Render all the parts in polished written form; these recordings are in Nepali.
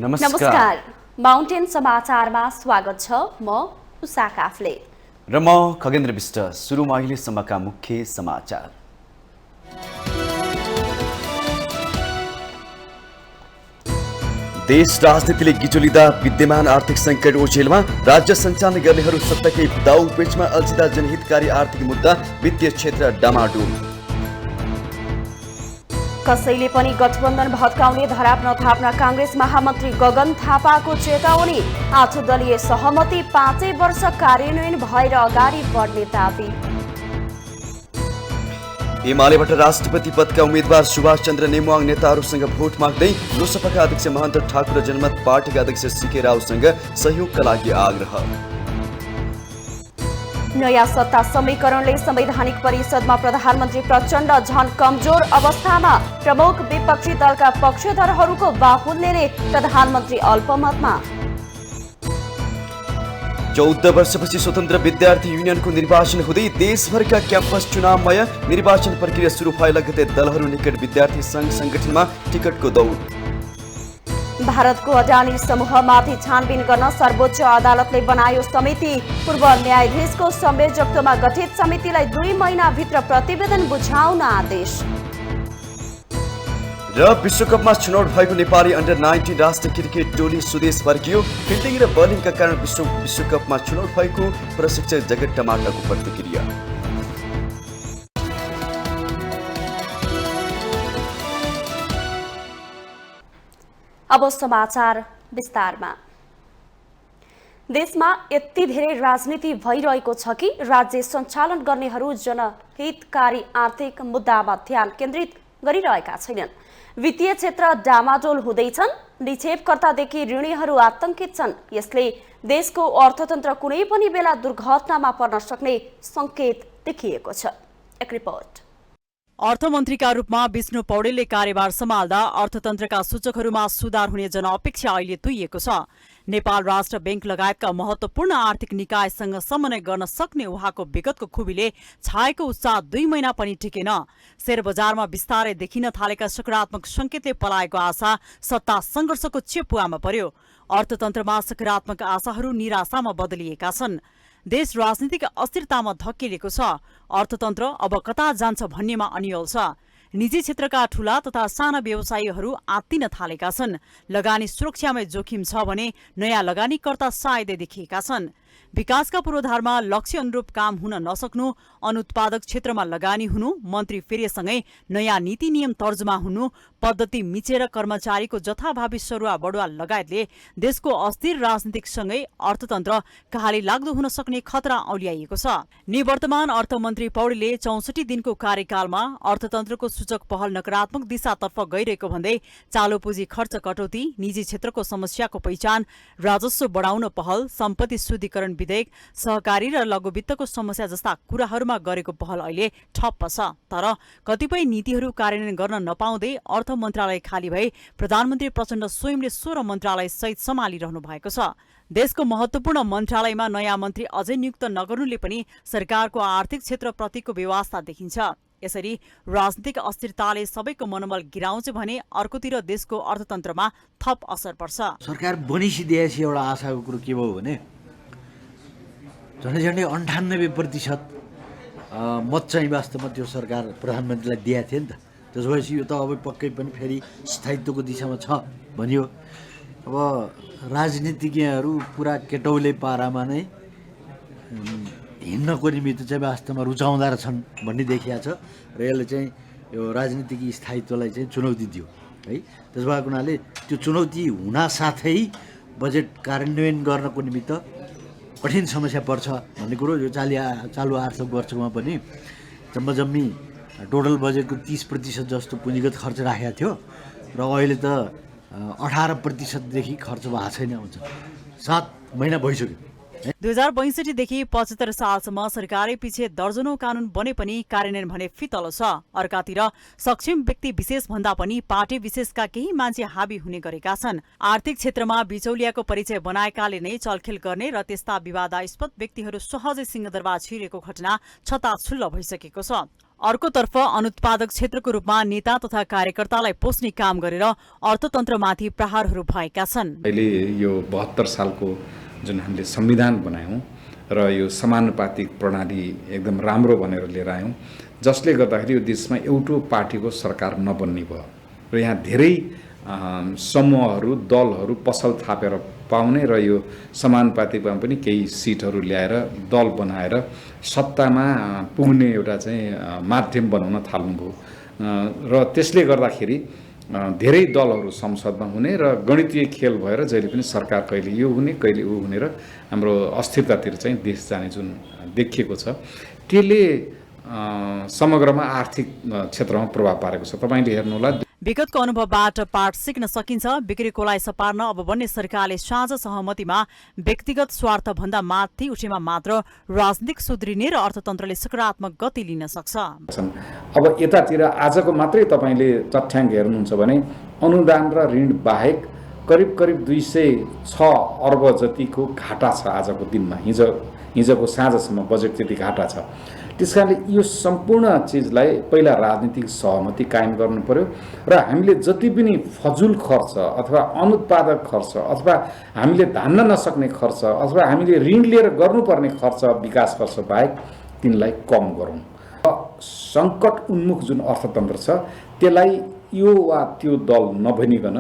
नमस्कार माउन्टेन समाचारमा स्वागत छ। म उषा काफ्ले र म खगेन्द्र विष्ट। सुरुमा अहिलेसम्मका मुख्य समाचार। देश राजनीतिले गिचोलिँदा विद्यमान आर्थिक सङ्कट ओझेलमा राज्य सञ्चालन गर्नेहरू सत्ताकै दाउ पेचमा अल्झिँदा जनहितकारी आर्थिक मुद्दा वित्तीय क्षेत्र डामाडोल। कसैले पनि गठबन्धन भत्काउने धराप नथाप्न काङ्ग्रेस महामन्त्री गगन थापाको चेतावनी। 8 दलीय सहमति 5 वर्ष कार्यान्वयन भएर अगाडि बढ्ने दाबी। एमालेबाट राष्ट्रपति पदका उम्मेद्वार सुभाष चन्द्र नेमुवाङ नेताहरूसँग भोट माग्दै लोकसभाका अध्यक्ष महन्त ठाकुर र जनमत पार्टीका अध्यक्ष सीके रावसँग सहयोगका लागि आग्रह। नयाँ सत्ता समीकरणले संवैधानिक परिषदमा प्रधानमन्त्री प्रचण्ड झन कमजोर अवस्थामा। प्रमुख विपक्षी दलका पक्षधरहरूको बाहुल्यले प्रधानमन्त्री अल्पमतमा। 14 वर्षपछि स्वतन्त्र विद्यार्थी युनियनको निर्वाचन हुँदै देशभरका क्याम्पस चुनावमय। निर्वाचन प्रक्रिया सुरु भए लगतै दलहरू निकट विद्यार्थी संघ संगठनमा टिकटको दौड। भारतको अडानी समूहमाथि छानबिन गर्न सर्वोच्च अदालतले बनायो समिति। पूर्व न्यायाधीशको संयोजकत्वमा गठित समितिलाई 2 महिनाभित्र प्रतिवेदन बुझाउन आदेश। र विश्वकपमा छनौट भएको नेपाली अन्डर-19 राष्ट्रिय क्रिकेट टोली स्वदेश फर्कियो। फिल्डिङ र बलिङका कारण विश्वकपमा छनौट भएको प्रशिक्षक जगत टमाटाको प्रतिक्रिया। अब समाचार विस्तारमा। देशमा यति धेरै राजनीति भइरहेको छ कि राज्य सञ्चालन गर्नेहरू जनहितकारी आर्थिक मुद्दामा ध्यान केन्द्रित गरिरहेका छैनन्। वित्तीय क्षेत्र डामाडोल हुँदैछन्। निक्षेपकर्तादेखि ऋणीहरू आतंकित छन्। यसले देशको अर्थतन्त्र कुनै पनि बेला दुर्घटनामा पर्न सक्ने संकेत देखिएको छ। एक रिपोर्ट। अर्थमन्त्रीका रूपमा विष्णु पौडेलले कार्यभार सम्हाल्दा अर्थतन्त्रका सूचकहरूमा सुधार हुने जनअपेक्षा अहिले तुइएको छ। नेपाल राष्ट्र बैंक लगायतका महत्वपूर्ण आर्थिक निकायसँग समन्वय गर्न सक्ने उहाँको विगतको खुबीले छाएको उत्साह 2 महिना पनि टिकेन। शेयर बजारमा बिस्तारै देखिन थालेका सकारात्मक संकेतले पलाएको आशा सत्ता संघर्षको चेपुवामा पर्यो। अर्थतन्त्रमा सकारात्मक आशाहरू निराशामा बदलिएका छन्। देश राजनीतिक अस्थिरतामा धकेलिएको छ। अर्थतन्त्र अब कता जान्छ भन्नेमा अनियल छ। निजी क्षेत्रका ठूला तथा साना व्यवसायीहरू आत्तिन थालेका छन्। लगानी सुरक्षामै जोखिम छ भने नयाँ लगानीकर्ता सायदै देखिएका छन्। विकासका पूर्वाधारमा लक्ष्य अनुरूप काम हुन नसक्नु, अनुत्पादक क्षेत्रमा लगानी हुनु, मन्त्री फेरिसँगै नयाँ नीति नियम तर्जुमा हुनु, पद्धति मिचेर कर्मचारीको जथाभावी सरुवा बढुवा लगायतले देशको अस्थिर राजनीतिकसँगै अर्थतन्त्र कहाली लाग्दो हुन सक्ने खतरा औल्याइएको छ। निवर्तमान अर्थमन्त्री पौडेलले 64 दिनको कार्यकालमा अर्थतन्त्रको सूचक पहल नकारात्मक दिशातर्फ गइरहेको भन्दै चालु पुँजी खर्च कटौती, निजी क्षेत्रको समस्याको पहिचान, राजस्व बढाउन पहल, सम्पत्ति शुद्धिकरण विधेयक, सहकारी र लघु वित्तको समस्या जस्ता कुराहरूमा गरेको पहल अहिले ठप्प छ। तर कतिपय नीतिहरू कार्यान्वयन गर्न नपाउँदै अर्थ मन्त्रालय खाली भई प्रधानमन्त्री प्रचण्ड स्वयंले 16 मन्त्रालय सहित सम्हालिरहनु भएको छ। देशको महत्वपूर्ण मन्त्रालयमा नयाँ मन्त्री अझै नियुक्त नगर्नुले पनि सरकारको आर्थिक क्षेत्रप्रतिको व्यवस्था देखिन्छ। यसरी राजनीतिक अस्थिरताले सबैको मनोबल गिराउँछ भने अर्कोतिर देशको अर्थतन्त्रमा थप असर पर्छ। सरकार बनिसिदिएपछि एउटा आशाको कुरो के भयो भने झन्डै 98% मत चाहिँ वास्तवमा त्यो सरकार प्रधानमन्त्रीलाई दिएको थियो नि त। त्यसपछि यो त अब पक्कै पनि फेरि स्थायित्वको दिशामा छ भनियो। अब राजनीतिज्ञहरू पुरा केटौले पारामा नै हिँड्नको निमित्त चाहिँ वास्तवमा रुचाउँदा रहेछन् भन्ने देखिया छ र यसले चाहिँ यो राजनीतिक स्थायित्वलाई चाहिँ चुनौती दियो है। त्यस भएको हुनाले त्यो चुनौती हुनासाथै बजेट कार्यान्वयन गर्नको निमित्त कठिन समस्या पर्छ भन्ने कुरो यो चालु आर्थिक वर्षमा पनि जम्मी टोटल बजेटको 30% जस्तो पुँजीगत खर्च राखेको थियो र अहिले त 18% देखि खर्च भएको छैन। हुन्छ 7 महिना भइसक्यो। 2062 देखि 75 सालसम्म सरकारै पछि दर्जनौं कानून बने पनि कार्यान्वयन भने फितलो छ। अर्कातिर सक्षम व्यक्ति विशेष भन्दा पनि पार्टी विशेषका केही मान्छे हाबी हुने गरेका छन्। आर्थिक क्षेत्रमा बिचौलियाको परिचय बनाएकाले नै चलखेल गर्ने र त्यस्ता विवादास्पद व्यक्तिहरू सहजै सिंहदरबार छिरेको घटना छताछुल्ल भइसकेको छ। अर्कोतर्फ अनुत्पादक क्षेत्रको रूपमा नेता तथा कार्यकर्तालाई पोस्ने काम गरेर अर्थतन्त्रमाथि प्रहारहरू भएका छन्। अहिले यो 72 सालको जुन हामीले संविधान बनायौँ र यो समानुपातिक प्रणाली एकदम राम्रो भनेर लिएर आयौँ, जसले गर्दाखेरि यो देशमा एउटो पार्टीको सरकार नबन्ने भयो र यहाँ धेरै समूहहरू दलहरू पसल थापेर पाउने र यो समानुपातिकमा पनि केही सिटहरू ल्याएर दल बनाएर सत्तामा पुग्ने एउटा चाहिँ माध्यम बनाउन थाल्नुभयो र त्यसले गर्दाखेरि धेरै दलहरू संसदमा हुने र गणितीय खेल भएर जहिले पनि सरकार कहिले यो हुने कहिले ऊ हुने र हाम्रो अस्थिरतातिर चाहिँ देश जाने जुन देखिएको छ त्यसले समग्रमा आर्थिक क्षेत्रमा प्रभाव पारेको छ। तपाईँले हेर्नुहोला विगतको अनुभवबाट पाठ सिक्न सकिन्छ। बिग्रेकोलाई सपार्न अब बन्ने सरकारले साझा सहमतिमा व्यक्तिगत स्वार्थभन्दा माथि उठेमा मात्र राजनीतिक सुध्रिने र अर्थतन्त्रले सकारात्मक गति लिन सक्छ। अब यतातिर आजको मात्रै तपाईँले तथ्याङ्क हेर्नुहुन्छ भने अनुदान र ऋण बाहेक करिब 206 अर्ब जतिको घाटा छ आजको दिनमा। हिजोको साँझसम्म बजेट त्यति घाटा छ। त्यसकारणले यो सम्पूर्ण चिजलाई पहिला राजनीतिक सहमति कायम गर्नु पर्यो र हामीले जति पनि फजुल खर्च अथवा अनुत्पादक खर्च अथवा हामीले धान्न नसक्ने खर्च अथवा हामीले ऋण लिएर गर्नुपर्ने खर्च विकास खर्च बाहेक तिनलाई कम गरौँ। सङ्कट उन्मुख जुन अर्थतन्त्र छ त्यसलाई यो वा त्यो दल नभनिकन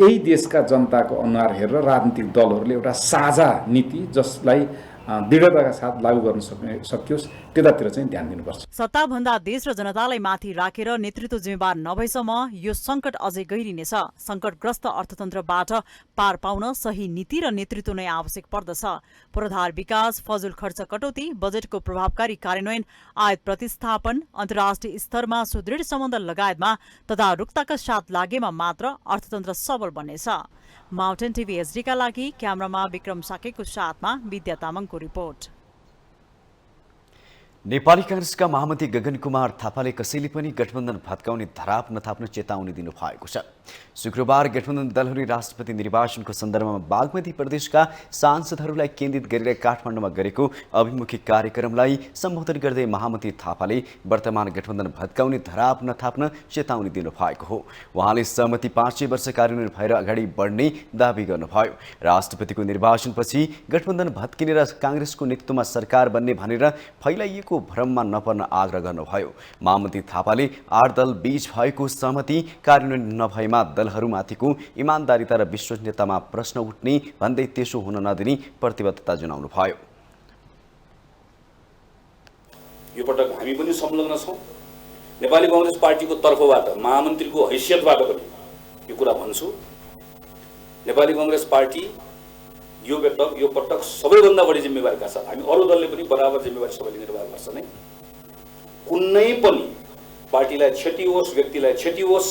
यही देशका जनताको अनुहार हेरेर राजनीतिक दलहरूले एउटा साझा नीति जसलाई दृढताका साथ लागू गर्न सकियोस् त्यतातिर चाहिँ ध्यान दिनुपर्छ। सत्ताभन्दा देश र जनतालाई माथि राखेर नेतृत्व जिम्मेवार नभएसम्म यो सङ्कट अझै गहिरिनेछ। सङ्कटग्रस्त अर्थतन्त्रबाट पार पाउन सही नीति र नेतृत्व नै आवश्यक पर्दछ। पूर्वाधार विकास, फजुल खर्च कटौती, बजेटको प्रभावकारी कार्यान्वयन, आयात प्रतिस्थापन, अन्तर्राष्ट्रिय स्तरमा सुदृढ सम्बन्ध लगायतमा तदारुकताका साथ लागेमा मात्र अर्थतन्त्र सबल बन्नेछ। माउन्टेन टिभी एचडीका लागि क्यामेरामा विक्रम साकेको साथमा विद्या तामाङको रिपोर्ट। नेपाली कांग्रेसका महामन्त्री गगन कुमार थापाले कसैले पनि गठबन्धन भत्काउने धराप नथाप्न चेतावनी दिनु भएको छ। शुक्रबार गठबन्धन दलहरूले राष्ट्रपति निर्वाचनको सन्दर्भमा बागमती प्रदेशका सांसदहरूलाई केन्द्रित गरेर काठमाडौँमा गरेको अभिमुखी कार्यक्रमलाई सम्बोधन गर्दै महामन्त्री थापाले वर्तमान गठबन्धन भत्काउने धराप नथाप्न चेतावनी दिनु भएको हो। उहाँले सहमति 5 वर्ष कार्यान्वयन भएर अगाडि बढ्ने दावी गर्नुभयो। राष्ट्रपतिको निर्वाचनपछि गठबन्धन भत्किने र कांग्रेसको नेतृत्वमा सरकार बन्ने भनेर फैलाइएको भ्रममा नपर्न आग्रह गर्नुभयो। महामन्त्री थापाले 8 दल बीच भएको सहमति कार्यान्वयन नभएमा दलहरूमाथिको इमान्दारिता र विश्वसनीयतामा प्रश्न उठ्ने भन्दै त्यसो हुन नदिने प्रतिबद्धता जनाउनुभयो। यो पटक हामी पनि संलग्न छौँ। नेपाली कांग्रेस पार्टीको तर्फबाट महामन्त्रीको हैसियतबाट पनि यो कुरा भन्छु। नेपाली कांग्रेस पार्टी यो पटक सबैभन्दा बढी जिम्मेवारीका साथ हामी अरू दलले पनि बराबर जिम्मेवारी सबैले निर्वाह गर्छ नै। कुनै पनि पार्टीलाई क्षति होस्, व्यक्तिलाई क्षति होस्,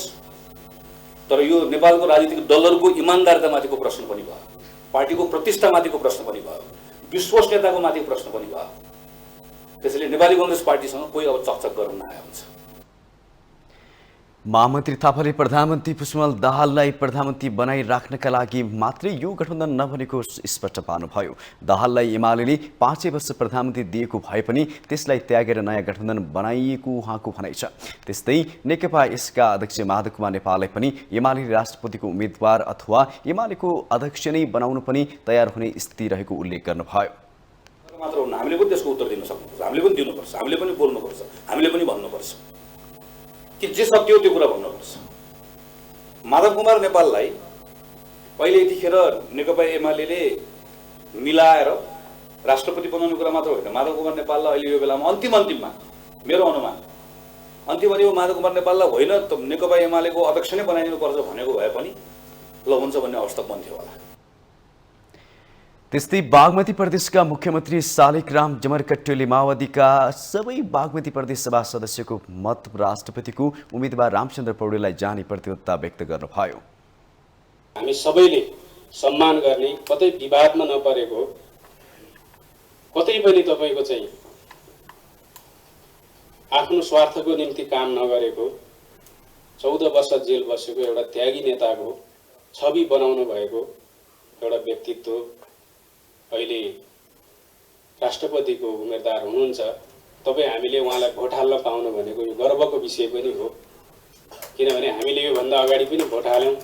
तर यो नेपालको राजनीतिक दलहरूको इमान्दारितामाथिको प्रश्न पनि भयो, पार्टीको प्रतिष्ठामाथिको प्रश्न पनि भयो, विश्वसनीयताको माथिको प्रश्न पनि भयो। त्यसैले नेपाली कांग्रेस पार्टीसँग कोही अब चकचक गर्न नआए हुन्छ। महामन्त्री थापाले प्रधानमन्त्री पुष्पकमल दाहाललाई प्रधानमन्त्री बनाइराख्नका लागि मात्रै यो गठबन्धन नभनेको स्पष्ट पार्नुभयो। दाहाललाई एमालेले 5 वर्ष प्रधानमन्त्री दिएको भए पनि त्यसलाई त्यागेर नयाँ गठबन्धन बनाइएको उहाँको भनाइ छ। त्यस्तै नेकपा यसका अध्यक्ष माधव कुमार नेपाललाई पनि एमाले राष्ट्रपतिको उम्मेद्वार अथवा एमालेको अध्यक्ष नै बनाउन पनि तयार हुने स्थिति रहेको उल्लेख गर्नुभयो। मात्र हुन्न, हामीले पनि त्यसको उत्तर दिन सक्नुपर्छ, हामीले पनि दिनुपर्छ, हामीले पनि बोल्नुपर्छ, हामीले पनि भन्नुपर्छ कि जे सक्यो त्यो कुरा भन्नुपर्छ। माधव कुमार नेपाललाई पहिले यतिखेर नेकपा एमाले मिलाएर राष्ट्रपति बनाउने कुरा मात्र होइन, माधव कुमार नेपाललाई अहिले यो बेलामा अन्तिममा मेरो अनुमान अन्तिममा माधव कुमार नेपाललाई होइन त नेकपा एमालेको अध्यक्ष नै बनाइदिनुपर्छ भनेको भए पनि ल हुन्छ भन्ने अवस्था बन्थ्यो होला। त्यस्तै बागमती प्रदेशका मुख्यमन्त्री शालिग्राम जमरकट्टीले माओवादीका सबै बागमती प्रदेश सभा सदस्यको मत राष्ट्रपतिको उम्मेद्वार रामचन्द्र पौडेललाई जाने प्रतिबद्धता व्यक्त गर्नुभयो। हामी सबैले सम्मान गर्ने, कतै विवादमा नपरेको, कतै पनि तपाईको चाहिँ आफ्नो स्वार्थको निम्ति काम नगरेको, 14 वर्ष जेल बसेको एउटा त्यागी नेताको छवि बनाउनु भएको एउटा व्यक्तित्व अहिले राष्ट्रपतिको उम्मेदवार हुनुहुन्छ। तपाईँ हामीले उहाँलाई भोट हाल्न पाउनु भनेको यो गर्वको विषय पनि हो, किनभने हामीले योभन्दा अगाडि पनि भोट हाल्यौँ,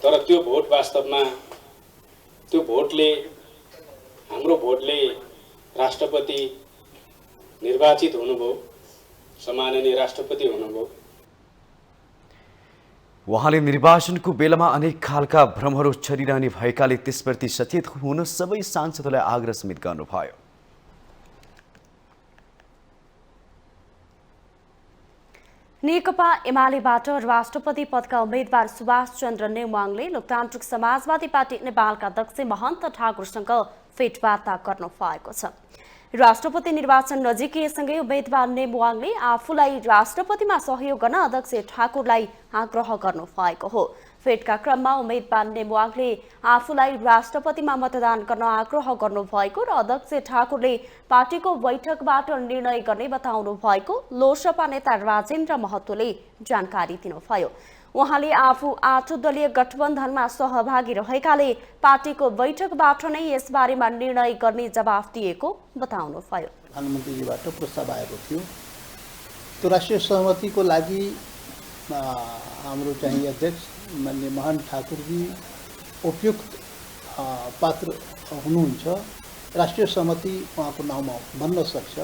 तर त्यो भोट वास्तवमा त्यो भोटले हाम्रो भोटले राष्ट्रपति निर्वाचित हुनुभयो, सम्माननीय राष्ट्रपति हुनुभयो। उहाँले निर्वाचनको बेलामा अनेक खालका भ्रमहरू छरिरहने भएकाले त्यसप्रति सचेत हुन सबै सांसदलाई आग्रह समेत गर्नुभयो। नेकपा एमालेबाट राष्ट्रपति पदका उम्मेद्वार सुभाष चन्द्र नेवाङले लोकतान्त्रिक समाजवादी पार्टी नेपालका अध्यक्ष महन्त ठाकुरसँग भेटवार्ता गर्नु भएको छ। राष्ट्रपति निर्वाचन नजिकिएसँगै उम्मेद्वार नेवाङले आफूलाई राष्ट्रपतिमा सहयोग गर्न अध्यक्ष ठाकुरलाई आग्रह गर्नु भएको हो। भेटका क्रममा उम्मेद्वार नेवाङले आफूलाई राष्ट्रपतिमा मतदान गर्न आग्रह गर्नुभएको र अध्यक्ष ठाकुरले पार्टीको बैठकबाट निर्णय गर्ने बताउनु भएको लोकसभा नेता राजेन्द्र महतोले जानकारी दिनुभयो। उहाँले आफू 8 दलीय गठबन्धनमा सहभागी रहेकाले पार्टीको बैठकबाट नै यसबारेमा निर्णय गर्ने जवाफ दिएको बताउनुभयो। प्रधानमन्त्रीजीबाट प्रस्ताव आएको थियो, त्यो राष्ट्रिय सहमतिको लागि हाम्रो चाहिँ अध्यक्ष माननीय महन्त ठाकुरजी उपयुक्त पात्र हुनुहुन्छ, राष्ट्रिय सहमति उहाँको नाउँमा बन्न सक्छ।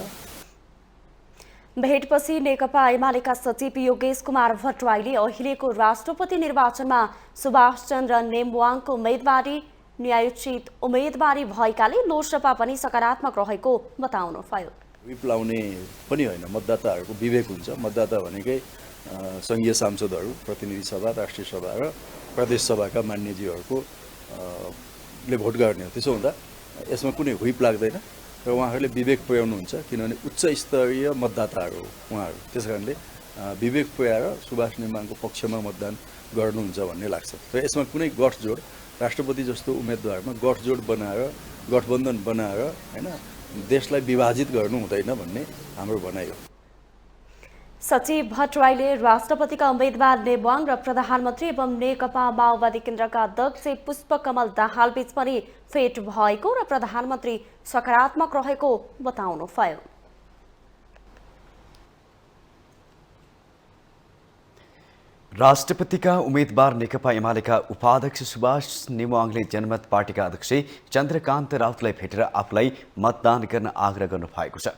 भेटपछि नेकपा एमालेका सचिव योगेश कुमार भट्टराईले अहिलेको राष्ट्रपति निर्वाचनमा सुभाष चन्द्र नेवाङको उम्मेदवारी न्यायोचित उम्मेदवारी भएकाले लोकसभा पनि सकारात्मक रहेको बताउनुभयो। विप लाउने पनि होइन, मतदाताहरूको विवेक हुन्छ। मतदाता भनेकै सङ्घीय सांसदहरू, प्रतिनिधि सभा, राष्ट्रिय सभा र प्रदेश सभाका मान्यज्यूहरूको ले भोट गर्ने हो। त्यसो हुँदा यसमा कुनै हुइप लाग्दैन र उहाँहरूले विवेक पुर्याउनुहुन्छ, किनभने उच्च स्तरीय मतदाताहरू उहाँहरू। त्यस कारणले विवेक पुर्याएर सुभाष नेवाङको पक्षमा मतदान गर्नुहुन्छ भन्ने लाग्छ। र यसमा कुनै गठजोड, राष्ट्रपति जस्तो उम्मेदवारमा गठजोड बनाएर, गठबन्धन बनाएर हैन देशलाई विभाजित गर्नु हुँदैन भन्ने हाम्रो भनाइ हो। सचिव भट्टराईले राष्ट्रपतिका उम्मेद्वार नेवाङ र प्रधानमन्त्री एवं नेकपा माओवादी केन्द्रका अध्यक्ष पुष्पकमल दाहाल बीच पनि भेट भएको र प्रधानमन्त्री सकारात्मक रहेको बताउनुभयो। राष्ट्रपतिका उम्मेदवार नेकपा एमालेका उपाध्यक्ष सुभाष नेवाङले जनमत पार्टीका अध्यक्ष चन्द्रकान्त राउतलाई भेटेर आफूलाई मतदान गर्न आग्रह गर्नु भएको छ।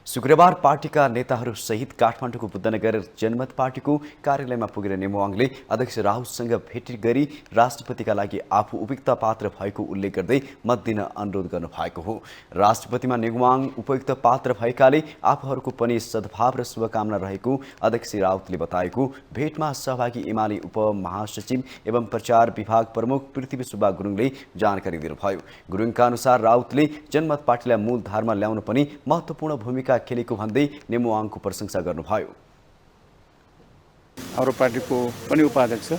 शुक्रबार पार्टीका नेताहरू सहित काठमाडौँको बुद्धनगर जनमत पार्टीको कार्यालयमा पुगेर नेवाङले अध्यक्ष राउतसँग भेट गरी राष्ट्रपतिका लागि आफू उपयुक्त पात्र भएको उल्लेख गर्दै मत दिन अनुरोध गर्नु भएको हो। राष्ट्रपतिमा नेवाङ उपयुक्त पात्र भएकाले आफूहरूको पनि सद्भाव र शुभकामना रहेको अध्यक्ष राउतले बताएको भेटमा सहभागी एमाले उपमहासचिव एवं प्रचार विभाग प्रमुख पृथ्वी सुब्बा गुरुङले जानकारी दिनुभयो। गुरुङका अनुसार राउतले जनमत पार्टीलाई मूलधारमा ल्याउन पनि महत्त्वपूर्ण भूमिका खेलेको भन्दै नेवाङको प्रशंसा गर्नुभयो। हाम्रो पार्टीको पनि उपाध्यक्ष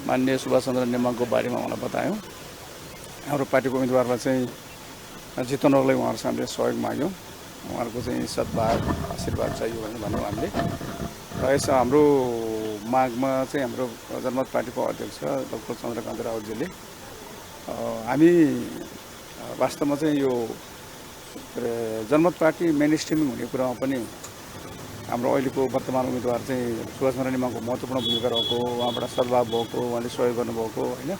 माननीय सुभाष चन्द्र नेवाङको बारेमा उहाँलाई बतायौँ। हाम्रो पार्टीको उम्मेदवारलाई चाहिँ जिताउनलाई उहाँहरूसँग हामीले सहयोग माग्यौँ। उहाँहरूको चाहिँ सद्भाव आशीर्वाद चाहियो भनेर भन्यौँ हामीले। र यस हाम्रो मागमा चाहिँ हाम्रो जनमत पार्टीको अध्यक्ष डाक्टर चन्द्रकान्त राउतजीले हामी वास्तवमा चाहिँ यो जनमत पार्टी मेन स्ट्रिमिङ हुने कुरामा पनि हाम्रो अहिलेको वर्तमान उम्मेदवार चाहिँ सुभाष चन्द्र नेवाङको महत्त्वपूर्ण भूमिका रहेको, उहाँबाट सद्भाव भएको, उहाँले सहयोग गर्नुभएको होइन।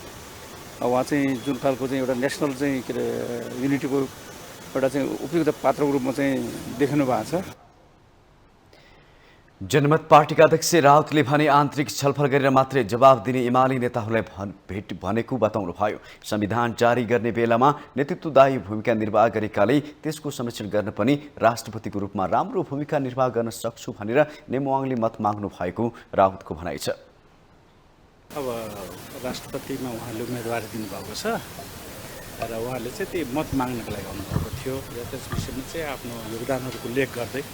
उहाँ चाहिँ जुन खालको चाहिँ एउटा नेसनल चाहिँ के अरे युनिटीको एउटा चाहिँ उपयुक्त पात्रको रूपमा चाहिँ देख्नु भएको छ। जनमत पार्टीका अध्यक्ष राउतले भने आन्तरिक छलफल गरेर मात्रै जवाब दिने एमाले नेताहरूलाई भेट भनेको बताउनुभयो। संविधान जारी गर्ने बेलामा नेतृत्वदायी भूमिका निर्वाह गरेकाले त्यसको संरक्षण गर्न पनि राष्ट्रपतिको रूपमा राम्रो भूमिका निर्वाह गर्न सक्छु भनेर नेवाङले मत माग्नु भएको राउतको भनाइ छ। अब राष्ट्रपतिमा उहाँले उम्मेदवारी दिनुभएको छ र उहाँले चाहिँ त्यही मत माग्नको लागि आउनुभएको थियो र त्यस विषयमा चाहिँ आफ्नो योगदानहरूको उल्लेख गर्दै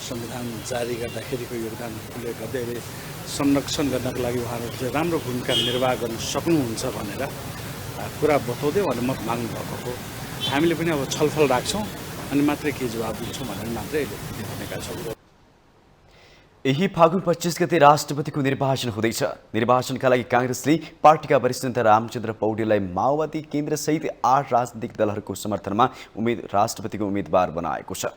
संविधान जारी गर्दाखेरिको योगदानहरूको उल्लेख गर्दै अहिले संरक्षण गर्नको लागि उहाँहरू चाहिँ राम्रो भूमिका निर्वाह गर्न सक्नुहुन्छ भनेर कुरा बताउँदै उहाँले मत माग्नु भएको हो। हामीले पनि अब छलफल राख्छौँ अनि मात्रै के जवाब दिन्छौँ भनेर मात्रै अहिले भनेका छौँ। यही फागुन 25 गते राष्ट्रपतिको निर्वाचन हुँदैछ। निर्वाचनका लागि काङ्ग्रेसले पार्टीका वरिष्ठ नेता रामचन्द्र पौडेललाई माओवादी केन्द्रसहित 8 राजनीतिक दलहरूको समर्थनमा राष्ट्रपतिको उम्मेद्वार बनाएको छ।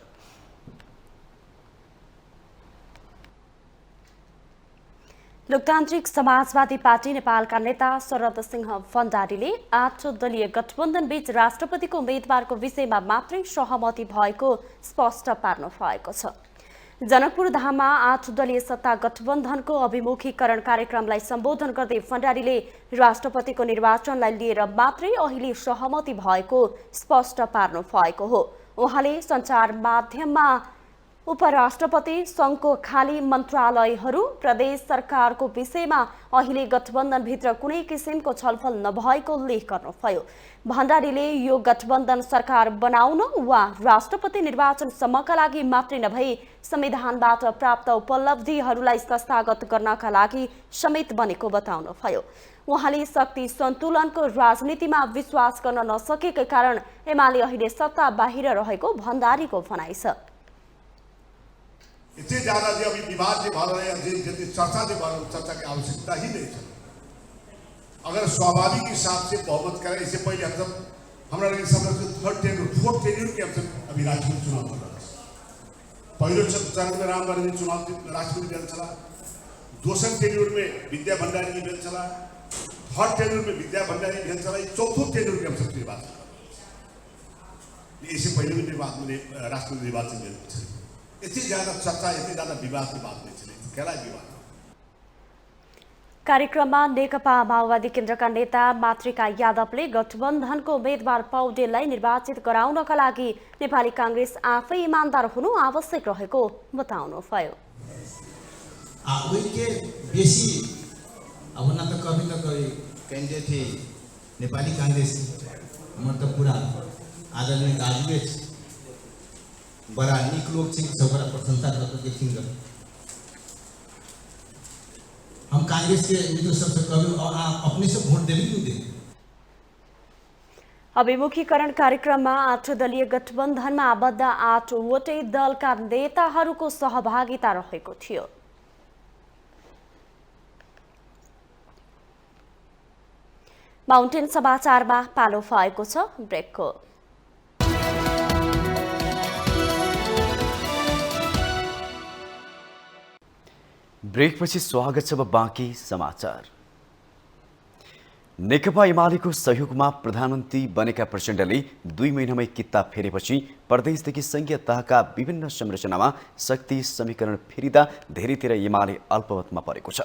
लोकतान्त्रिक समाजवादी पार्टी नेपालका नेता शरद सिंह भण्डारीले 8 दलीय गठबन्धनबीच राष्ट्रपतिको उम्मेद्वारको विषयमा मात्रै सहमति भएको स्पष्ट पार्नु भएको छ। जनकपुर धाममा 8 दलीय सत्ता गठबन्धनको अभिमुखीकरण कार्यक्रमलाई सम्बोधन गर्दै भण्डारीले राष्ट्रपतिको निर्वाचनलाई लिएर मात्रै अहिले सहमति भएको स्पष्ट पार्नु भएको हो। उहाँले सञ्चार माध्यममा उपराष्ट्रपति सङ्घको खाली मन्त्रालयहरू प्रदेश सरकारको विषयमा अहिले गठबन्धनभित्र कुनै किसिमको छलफल नभएको उल्लेख गर्नुभयो। भण्डारीले यो गठबन्धन सरकार बनाउन वा राष्ट्रपति निर्वाचनसम्मका लागि मात्रै नभई संविधानबाट प्राप्त उपलब्धिहरूलाई संस्थागत गर्नका लागि समेत बनेको बताउनुभयो। उहाँले शक्ति सन्तुलनको राजनीतिमा विश्वास गर्न नसकेकै कारण एमाले अहिले सत्ता बाहिर रहेको भण्डारीको भनाइ छ। इससे ज़्यादा जो अभी विवाद जो भर रहे हैं जैसे चर्चा जो भर चर्चा की आवश्यकता ही नहीं है। अगर स्वाभाविक हिसाब से बहुमत करें, इससे पहले हम सब हमारा थर्ड टेन्यूर फोर्थ टेन्यूर के हम सब अभी राष्ट्रपति चुनाव हो रहा है। पहले चरण में राम गांधी चुनाव राष्ट्रपति दल चला, दूसरे टेन्यूर में विद्या भंडारी की दल चला, थर्ड टेन्यूर में विद्या भंडारी दल चला, चौथो टेन्यूर के हम सब निर्वाचन। इससे पहले भी राष्ट्रपति निर्वाचन दल इतनी ज्यादा चर्चा, इतनी ज्यादा विवाद की बात नहीं चली, कहला विवाद। कार्यक्रममा नेकपा माओवादी केन्द्रका नेता मातृका यादवले गठबन्धनको उम्मेद्वार पौडेललाई निर्वाचित गराउनका लागि नेपाली काङ्ग्रेस आफै इमान्दार हुनु आवश्यक रहेको बताउनुभयो। उनके बेसी अब न त कभी कैंडिडेट थे नेपाली कांग्रेस हमर त पूरा आदरणीय दाजुए बड़ा निक लोग सब बड़ा प्रशंसा करके थिंग हम कांग्रेस के मित्र सबसे कभी और आप अपने से वोट देवी क्यों दे। अभिमुखीकरण कार्यक्रममा 8 दलीय गठबन्धनमा आबद्ध 8 वटै दलका नेताहरूको सहभागिता रहेको थियो। माउन्टेन समाचारमा पालो भएको छ ब्रेकको। ब्रेकपछि स्वागत छ। बाँकी समाचार। नेकपा एमालेको सहयोगमा प्रधानमन्त्री बनेका प्रचण्डले 2 महिनामै किता फेरेपछि प्रदेशदेखि संघीय तहका विभिन्न संरचनामा शक्ति समीकरण फेरिँदा धेरैतिर एमाले अल्पमतमा परेको छ।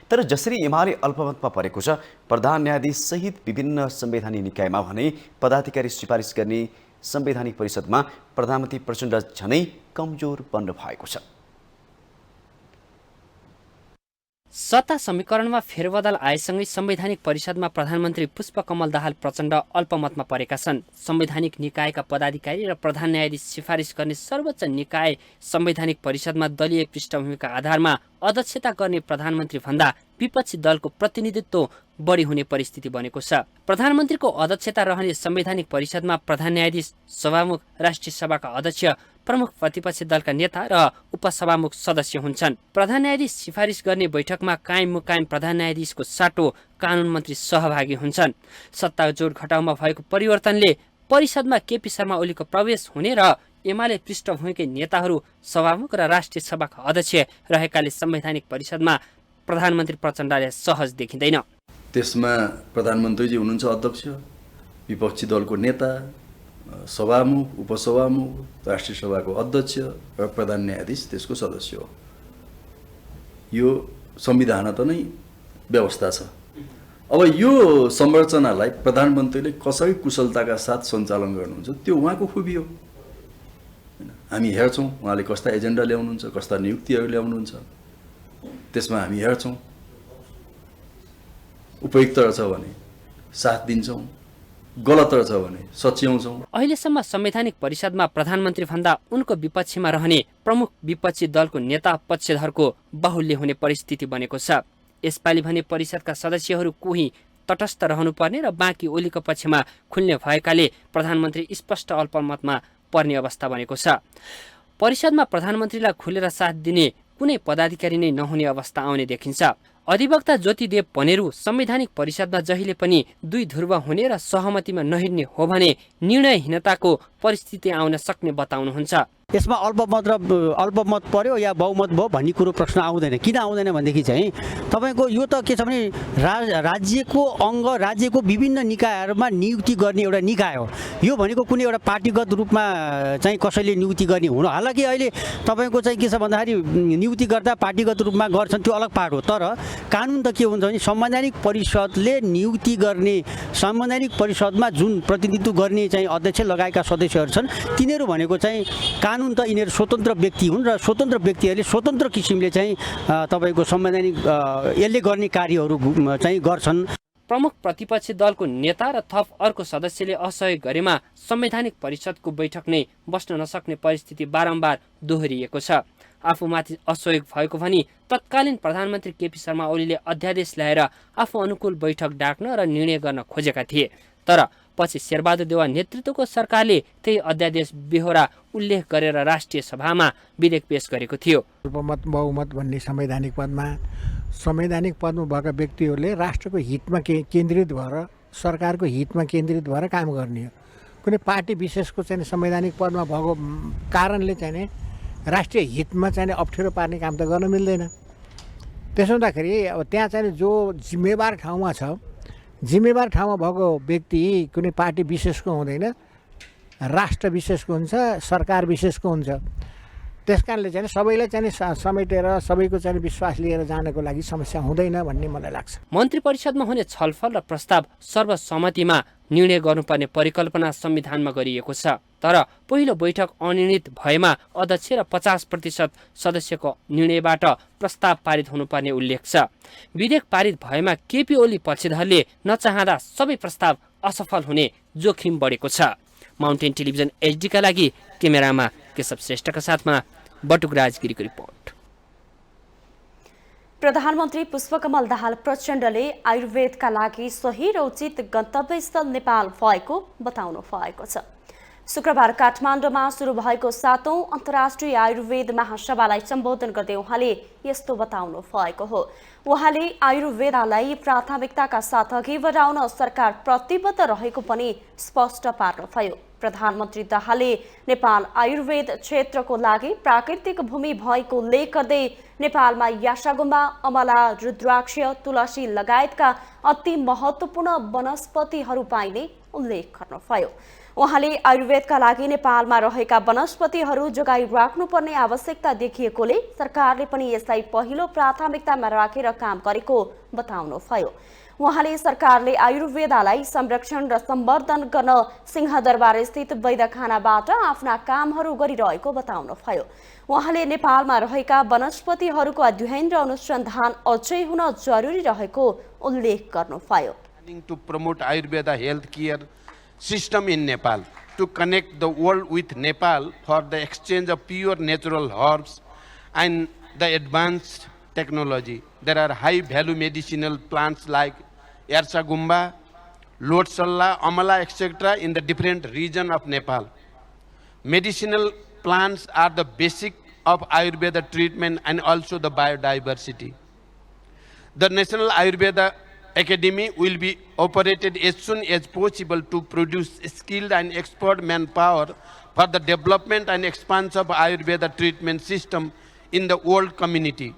तर जसरी एमाले अल्पमतमा परेको छ, प्रधान न्यायाधीश सहित विभिन्न संवैधानिक निकायमा भने पदाधिकारी सिफारिस गर्ने संवैधानिक परिषदमा प्रधानमन्त्री प्रचण्ड झनै कमजोर बन्न भएको छ। सत्ता समीकरणमा फेरबदल आएसँगै संवैधानिक परिषदमा प्रधानमन्त्री पुष्पकमल दाहाल प्रचण्ड अल्पमतमा परेका छन्। संवैधानिक निकायका पदाधिकारी र प्रधान न्यायाधीश सिफारिस गर्ने सर्वोच्च निकाय संवैधानिक परिषदमा दलीय पृष्ठभूमिका आधारमा अध्यक्षता गर्ने प्रधानमन्त्री भन्दा विपक्षी दलको प्रतिनिधित्व बढी हुने परिस्थिति बनेको छ। प्रधानमन्त्रीको अध्यक्षता रहने संवैधानिक परिषदमा प्रधान न्यायाधीश, सभामुख, राष्ट्रिय सभाका अध्यक्ष, प्रमुख प्रतिपक्षी दलका नेता र उपसभामुख सदस्य हुन्छन्। प्रधान न्यायाधीश सिफारिस गर्ने बैठकमा कायम मुकायम प्रधान न्यायाधीशको साटो कानून मन्त्री सहभागी हुन्छन्। सत्ता जोड घटाउमा भएको परिवर्तनले परिषदमा केपी शर्मा ओलीको प्रवेश हुने र एमाले पृष्ठभूमिकै नेताहरू सभामुख र राष्ट्रिय सभाका अध्यक्ष रहेकाले संवैधानिक परिषदमा प्रधानमन्त्री प्रचण्डले सहज देखिँदैन। त्यसमा प्रधानमन्त्रीजी हुनुहुन्छ अध्यक्ष, विपक्षी दलको नेता, सभामुख, उपसभामुख, राष्ट्रिय सभाको अध्यक्ष र प्रधान न्यायाधीश त्यसको सदस्य हो। यो संविधान त नै व्यवस्था छ। अब यो संरचनालाई प्रधानमन्त्रीले कसरी कुशलताका साथ सञ्चालन गर्नुहुन्छ त्यो उहाँको खुबी हो। हामी हेर्छौँ उहाँले कस्ता एजेन्डा ल्याउनुहुन्छ, कस्ता नियुक्तिहरू ल्याउनुहुन्छ, त्यसमा हामी हेर्छौँ। उपयुक्त रहेछ भने साथ दिन्छौँ, गलत रहेछ भने सच्याउँछौँ। अहिलेसम्म संवैधानिक परिषदमा प्रधानमन्त्री भन्दा उनको विपक्षीमा रहने प्रमुख विपक्षी दलको नेता पक्षधरको बाहुल्य हुने परिस्थिति बनेको छ। यसपालि भने परिषदका सदस्यहरू कोही तटस्थ रहनुपर्ने र बाँकी ओलीको पक्षमा खुल्ने भएकाले प्रधानमन्त्री स्पष्ट अल्पमतमा पर्ने अवस्था बनेको छ। परिषदमा प्रधानमन्त्रीलाई खुलेर साथ दिने कुनै पदाधिकारी नै नहुने अवस्था आउने देखिन्छ। अधिवक्ता ज्योतिदेव पनेरू संवैधानिक परिषदमा जहिले पनि दुई ध्रुव हुने र सहमतिमा नहिँड्ने हो भने निर्णयहीनताको परिस्थिति आउन सक्ने बताउनुहुन्छ। यसमा अल्पमत पर्यो या बहुमत भयो भन्ने कुरो प्रश्न आउँदैन। किन आउँदैन भनेदेखि चाहिँ तपाईँको यो त के छ भने राज्यको अङ्ग राज्यको विभिन्न निकायहरूमा नियुक्ति गर्ने एउटा निकाय हो। यो भनेको कुनै एउटा पार्टीगत रूपमा चाहिँ कसैले नियुक्ति गर्ने हुन, हालाकि अहिले तपाईँको चाहिँ के छ भन्दाखेरि नियुक्ति गर्दा पार्टीगत रूपमा गर्छन् त्यो अलग पार्ट हो। तर कानुन त के हुन्छ भने संवैधानिक परिषदले नियुक्ति गर्ने, संवैधानिक परिषदमा जुन प्रतिनिधित्व गर्ने चाहिँ अध्यक्ष लगायतका सदस्यहरू छन् तिनीहरू भनेको चाहिँ कानुन त यिनीहरू स्वतन्त्र व्यक्ति हुन् र स्वतन्त्र व्यक्तिहरूले स्वतन्त्र किसिमले चाहिँ तपाईँको संवैधानिक यसले गर्ने कार्यहरू चाहिँ गर्छन्। प्रमुख प्रतिपक्षी दलको नेता र थप अर्को सदस्यले असहयोग गरेमा संवैधानिक परिषदको बैठक नै बस्न नसक्ने परिस्थिति बारम्बार दोहोरिएको छ। आफूमाथि असहयोग भएको भनी तत्कालीन प्रधानमन्त्री केपी शर्मा ओलीले अध्यादेश ल्याएर आफू अनुकूल बैठक डाक्न र निर्णय गर्न खोजेका थिए। तर पछि शेरबहादुर देउवा नेतृत्वको सरकारले त्यही अध्यादेश बेहोरा उल्लेख गरेर राष्ट्रिय सभामा विधेयक पेश गरेको थियो। अल्पमत बहुमत भन्ने संवैधानिक पदमा भएका व्यक्तिहरूले राष्ट्रको हितमा केन्द्रित भएर, सरकारको हितमा केन्द्रित भएर काम गर्ने हो। कुनै पार्टी विशेषको चाहिँ संवैधानिक पदमा भएको कारणले चाहिँ राष्ट्रिय हितमा चाहिँ अप्ठ्यारो पार्ने काम त गर्न मिल्दैन। त्यसो हुँदाखेरि अब त्यहाँ चाहिँ जो जिम्मेवार ठाउँमा छ, जिम्मेवार ठाउँमा भएको व्यक्ति कुनै पार्टी विशेषको हुँदैन, राष्ट्र विशेषको हुन्छ, सरकार विशेषको हुन्छ। त्यस कारणले चाहिँ सबैलाई चाहिँ समेटेर सबैको चाहिँ विश्वास लिएर जानको लागि समस्या हुँदैन भन्ने मलाई लाग्छ। मन्त्री परिषदमा हुने छलफल र प्रस्ताव सर्वसम्मतिमा निर्णय गर्नुपर्ने परिकल्पना संविधानमा गरिएको छ। तर पहिलो बैठक अनिर्णित भएमा अध्यक्ष र 50% सदस्यको निर्णयबाट प्रस्ताव पारित हुनुपर्ने उल्लेख छ। विधेयक पारित भएमा केपी ओली पक्षधरले नचाहँदा सबै प्रस्ताव असफल हुने जोखिम बढेको छ। माउन्टेन टेलिभिजन एचडीका लागि क्यामेरामा केशव श्रेष्ठका साथमा बटुकराज गिरीको रिपोर्ट। प्रधानमन्त्री पुष्पकमल दाहाल प्रचण्डले आयुर्वेदका लागि सही र उचित गन्तव्यस्थल नेपाल भएको बताउनु भएको छ। शुक्रबार काठमाडौँमा सुरु भएको 7औं अन्तर्राष्ट्रिय आयुर्वेद महासभालाई सम्बोधन गर्दै उहाँले यस्तो बताउनु भएको हो। उहाँले आयुर्वेदलाई प्राथमिकताका साथ अघि बढाउन सरकार प्रतिबद्ध रहेको पनि स्पष्ट पार्नुभयो। प्रधानमन्त्री दाहालले नेपाल आयुर्वेद क्षेत्रको लागि प्राकृतिक भूमि भएको उल्लेख गर्दै नेपालमा यासागुम्बा, अमला, रुद्राक्ष, तुलसी लगायतका अति महत्त्वपूर्ण वनस्पतिहरू पाइने उल्लेख गर्नुभयो। उहाँले आयुर्वेदका लागि नेपालमा रहेका वनस्पतिहरू जोगाइराख्नुपर्ने आवश्यकता देखिएकोले सरकारले पनि यसलाई पहिलो प्राथमिकतामा राखेर काम गरेको बताउनुभयो। उहाँले सरकारले आयुर्वेदलाई संरक्षण र सम्वर्धन गर्न सिंहदरबार स्थित वैद्यखानाबाट आफ्ना कामहरू गरिरहेको बताउनुभयो। उहाँले नेपालमा रहेका वनस्पतिहरूको अध्ययन र अनुसन्धान अझै हुन जरुरी रहेको उल्लेख गर्नुभयो। To promote Ayurveda healthcare system in Nepal, to connect the world with Nepal for the exchange of pure natural herbs and the advanced technology. There are high value medicinal plants like Yarsagumba, Lotsalla, Amala, etc. in the different region of Nepal. Medicinal plants are the basic of Ayurveda treatment and also the biodiversity. The National Ayurveda Academy will be operated as soon as possible to produce skilled and expert manpower for the development and expansion of Ayurveda treatment system in the world community.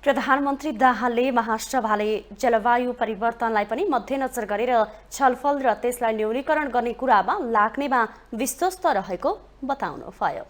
प्रधानमन्त्री दाहालले महासभाले जलवायु परिवर्तनलाई पनि मध्यनजर गरेर छलफल र त्यसलाई न्यूनीकरण गर्ने कुरामा लाग्नेमा विश्वस्त रहेको बताउनुभयो।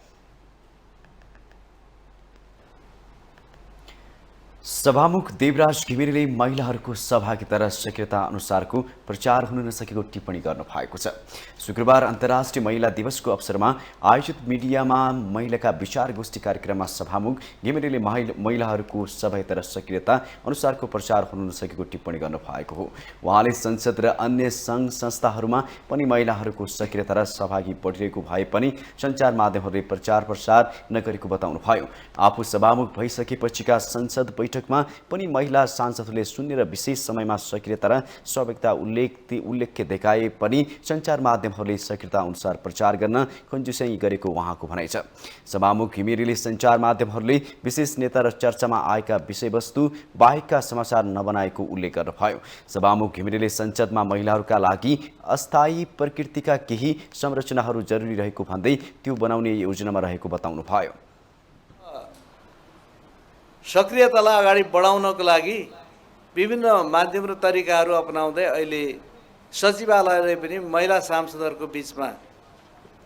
सभामुख देवराज घिमिरेले महिलाहरूको सहभागिता र सक्रियता अनुसारको प्रचार हुन नसकेको टिप्पणी गर्नु भएको छ। शुक्रबार अन्तर्राष्ट्रिय महिला दिवसको अवसरमा आयोजित मिडियामा महिलाका विचार गोष्ठी कार्यक्रममा सभामुख घिमिरेले महिलाहरूको सहभागिता र सक्रियता अनुसारको प्रचार हुन नसकेको टिप्पणी गर्नु भएको हो। उहाँले संसद र अन्य सङ्घ संस्थाहरूमा पनि महिलाहरूको सक्रियता र सहभागी बढिरहेको भए पनि सञ्चार माध्यमहरूले प्रचार प्रसार नगरेको बताउनुभयो। आफू सभामुख भइसकेपछिका संसद बैठकमा पनि महिला सांसदहरूले शून्य र विशेष समयमा सक्रियता र सहभागिता उल्लेख्य देखाए पनि सञ्चार माध्यमहरूले सक्रियता अनुसार प्रचार गर्न कन्जुसाइ गरेको उहाँको भनाइ छ। सभामुख घिमिरेले सञ्चार माध्यमहरूले विशेष नेता र चर्चामा आएका विषयवस्तु बाहेकका समाचार नबनाएको उल्लेख गर्नुभयो। सभामुख घिमिरेले संसदमा महिलाहरूका लागि अस्थायी प्रकृतिका केही संरचनाहरू जरुरी रहेको भन्दै त्यो बनाउने योजनामा रहेको बताउनुभयो। सक्रियतालाई अगाडि बढाउनको लागि विभिन्न माध्यम र तरिकाहरू अपनाउँदै अहिले सचिवालयले पनि महिला सांसदहरूको बिचमा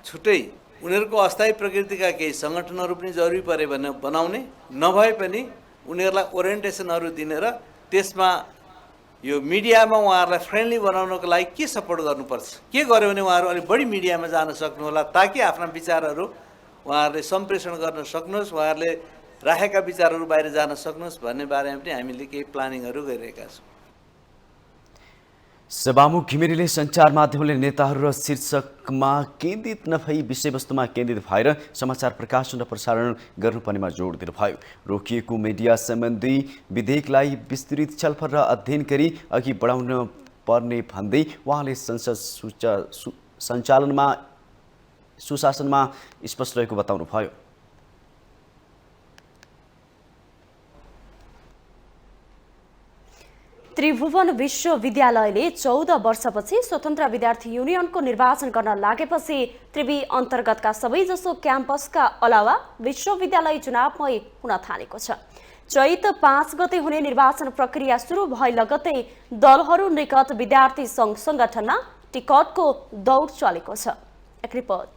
छुट्टै उनीहरूको अस्थायी प्रकृतिका केही सङ्गठनहरू पनि जरुरी परे भने बनाउने, नभए पनि उनीहरूलाई ओरिएन्टेसनहरू दिने र त्यसमा यो मिडियामा उहाँहरूलाई फ्रेन्डली बनाउनको लागि के सपोर्ट गर्नुपर्छ, के गर्यो भने उहाँहरू अलिक बढी मिडियामा जान सक्नुहोला, ताकि आफ्ना विचारहरू उहाँहरूले सम्प्रेषण गर्न सक्नुहोस्, उहाँहरूले राखेका विचारहरू बाहिर जान सक्नुहोस् भन्ने बारेमा पनि हामीले केही प्लानिङहरू गरिरहेका छौँ। सभामुख घिमिरेले सञ्चार माध्यमले नेताहरू र शीर्षकमा केन्द्रित नभई विषयवस्तुमा केन्द्रित भएर समाचार प्रकाशन र प्रसारण गर्नुपर्नेमा जोड दिनुभयो। रोकिएको मिडिया सम्बन्धी विधेयकलाई विस्तृत छलफल र अध्ययन गरी अघि बढाउन पर्ने भन्दै उहाँले संसद सञ्चालनमा सुशासनमा स्पष्ट रहेको बताउनुभयो। त्रिभुवन विश्वविद्यालयले 14 वर्षपछि स्वतन्त्र विद्यार्थी युनियनको निर्वाचन गर्न लागेपछि त्रिवी अन्तर्गतका सबैजसो क्याम्पसका अलावा विश्वविद्यालय चुनावमय हुन थालेको छ। चैत 5 गते हुने निर्वाचन प्रक्रिया सुरु भए लगतै दलहरू निकट विद्यार्थी सङ्घ संगठनमा टिकटको दौड चलेको छ। एक रिपोर्ट।